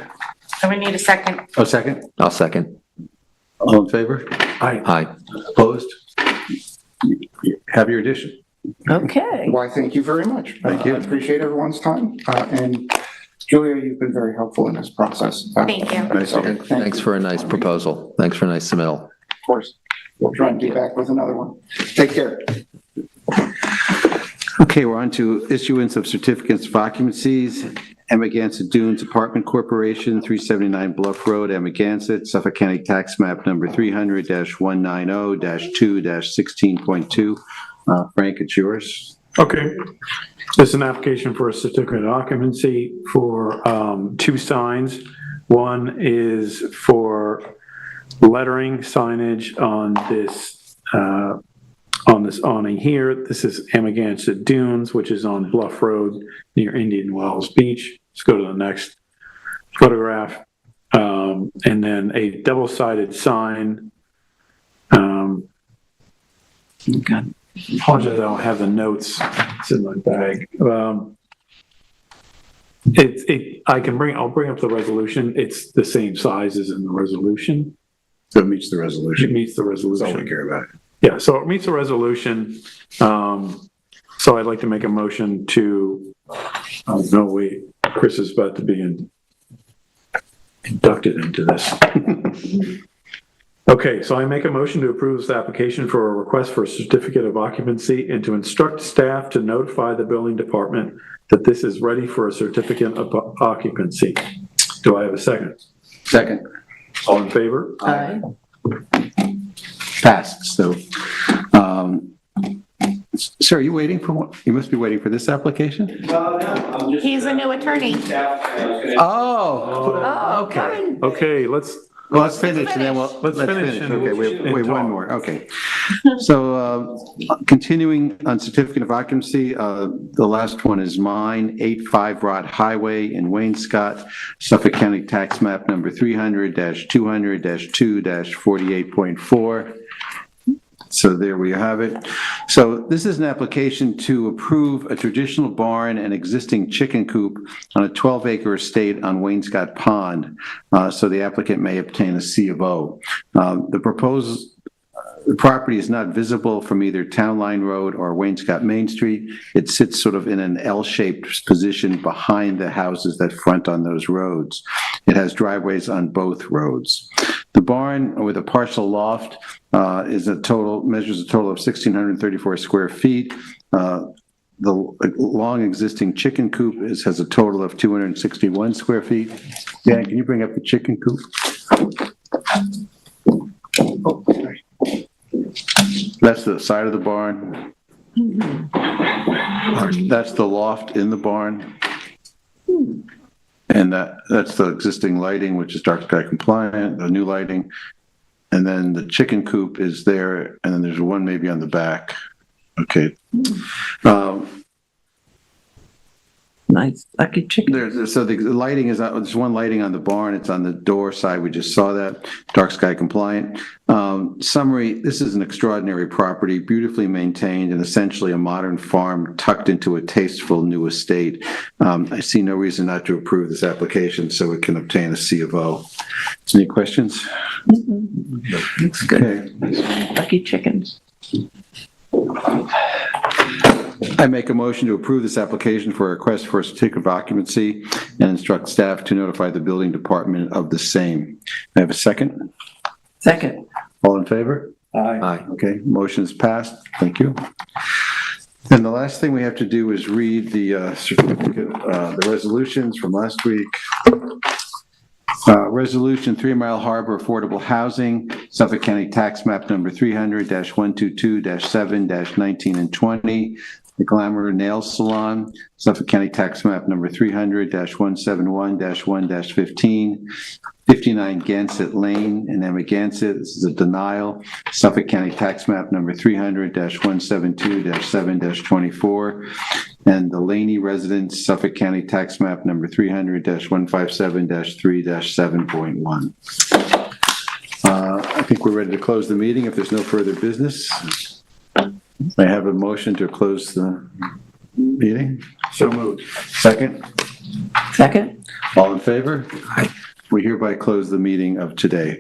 So we need a second. A second? I'll second. All in favor? Aye. Opposed? You have your addition. okay. Why, thank you very much. Thank you. I appreciate everyone's time. And Julia, you've been very helpful in this process. Thank you. Nice to hear. Thanks for a nice proposal. Thanks for a nice submittal. Of course. We'll try and get back with another one. Take care. Okay, we're on to issuance of certificates of occupancies. Amagansett Dunes Apartment Corporation, 379 Bluff Road, Amagansett, Suffolk County Tax Map Number 300-190-2-16.2. Frank, it's yours. Okay. This is an application for a certificate of occupancy for two signs. One is for lettering signage on this awning here. This is Amagansett Dunes, which is on Bluff Road near Indian Wells Beach. Let's go to the next photograph. And then a double-sided sign apologize, I don't have the notes. It's in my bag. I'll bring up the resolution. It's the same size as in the resolution. So it meets the resolution. It meets the resolution. That's all we care about. Yeah, so it meets the resolution. So I'd like to make a motion to, no, wait, Chris is about to be inducted into this. Okay, so I make a motion to approve this application for a request for a certificate of occupancy and to instruct staff to notify the building department that this is ready for a certificate of occupancy. Do I have a second? Second. All in favor? Aye. Passed. So, sir, are you waiting for one? You must be waiting for this application? He's a new attorney. Oh, okay. Okay, let's finish and then let's finish. and Okay, we'll- wait, and one talk. more. Okay. So, continuing on certificate of occupancy, the last one is mine, 85 Rod Highway in Waynescott, Suffolk County Tax Map number 300-200-2-48.4. So there we have it. So this is an application to approve a traditional barn and existing chicken coop on a 12-acre estate on Waynescott Pond. So the applicant may obtain a C of O. The property is not visible from either Town Line Road or Waynescott Main Street. It sits sort of in an L-shaped position behind the houses that front on those roads. It has driveways on both roads. The barn with a partial loft measures a total of 1,634 square feet. The long existing chicken coop has a total of 261 square feet. Dan, can you bring up the chicken coop? Oh, sorry. That's the side of the barn. That's the loft in the barn. And that's the existing lighting, which is dark sky compliant, the new lighting. And then the chicken coop is there, and then there's one maybe on the back. Okay. Nice, lucky chicken. So the lighting is, there's one lighting on the barn. It's on the door side. We just saw that. Dark sky compliant. Summary, this is an extraordinary property, beautifully maintained and essentially a modern farm tucked into a tasteful new estate. I see no reason not to approve this application so it can obtain a C of O. Any questions? Looks good. Okay. Lucky chickens. I make a motion to approve this application for a request for a certificate of occupancy and instruct staff to notify the building department of the same. I have a second. Second. All in favor? Aye. Okay, motion is passed. Thank you. And the last thing we have to do is read the certificate, the resolutions from last week. Resolution 3 Mile Harbor Affordable Housing, Suffolk County Tax Map number 300-122-7-19 and 20. The Glamour Nail Salon, Suffolk County Tax Map number 300-171-1-15. 59 Gansett Lane in Amagansett. This is a denial. Suffolk County Tax Map number 300-172-7-24. And the Laney Residence, Suffolk County Tax Map number 300-157-3-7.1. I think we're ready to close the meeting if there's no further business. May I have a motion to close the meeting? So moved. Second? Second. All in favor? We hereby close the meeting of today.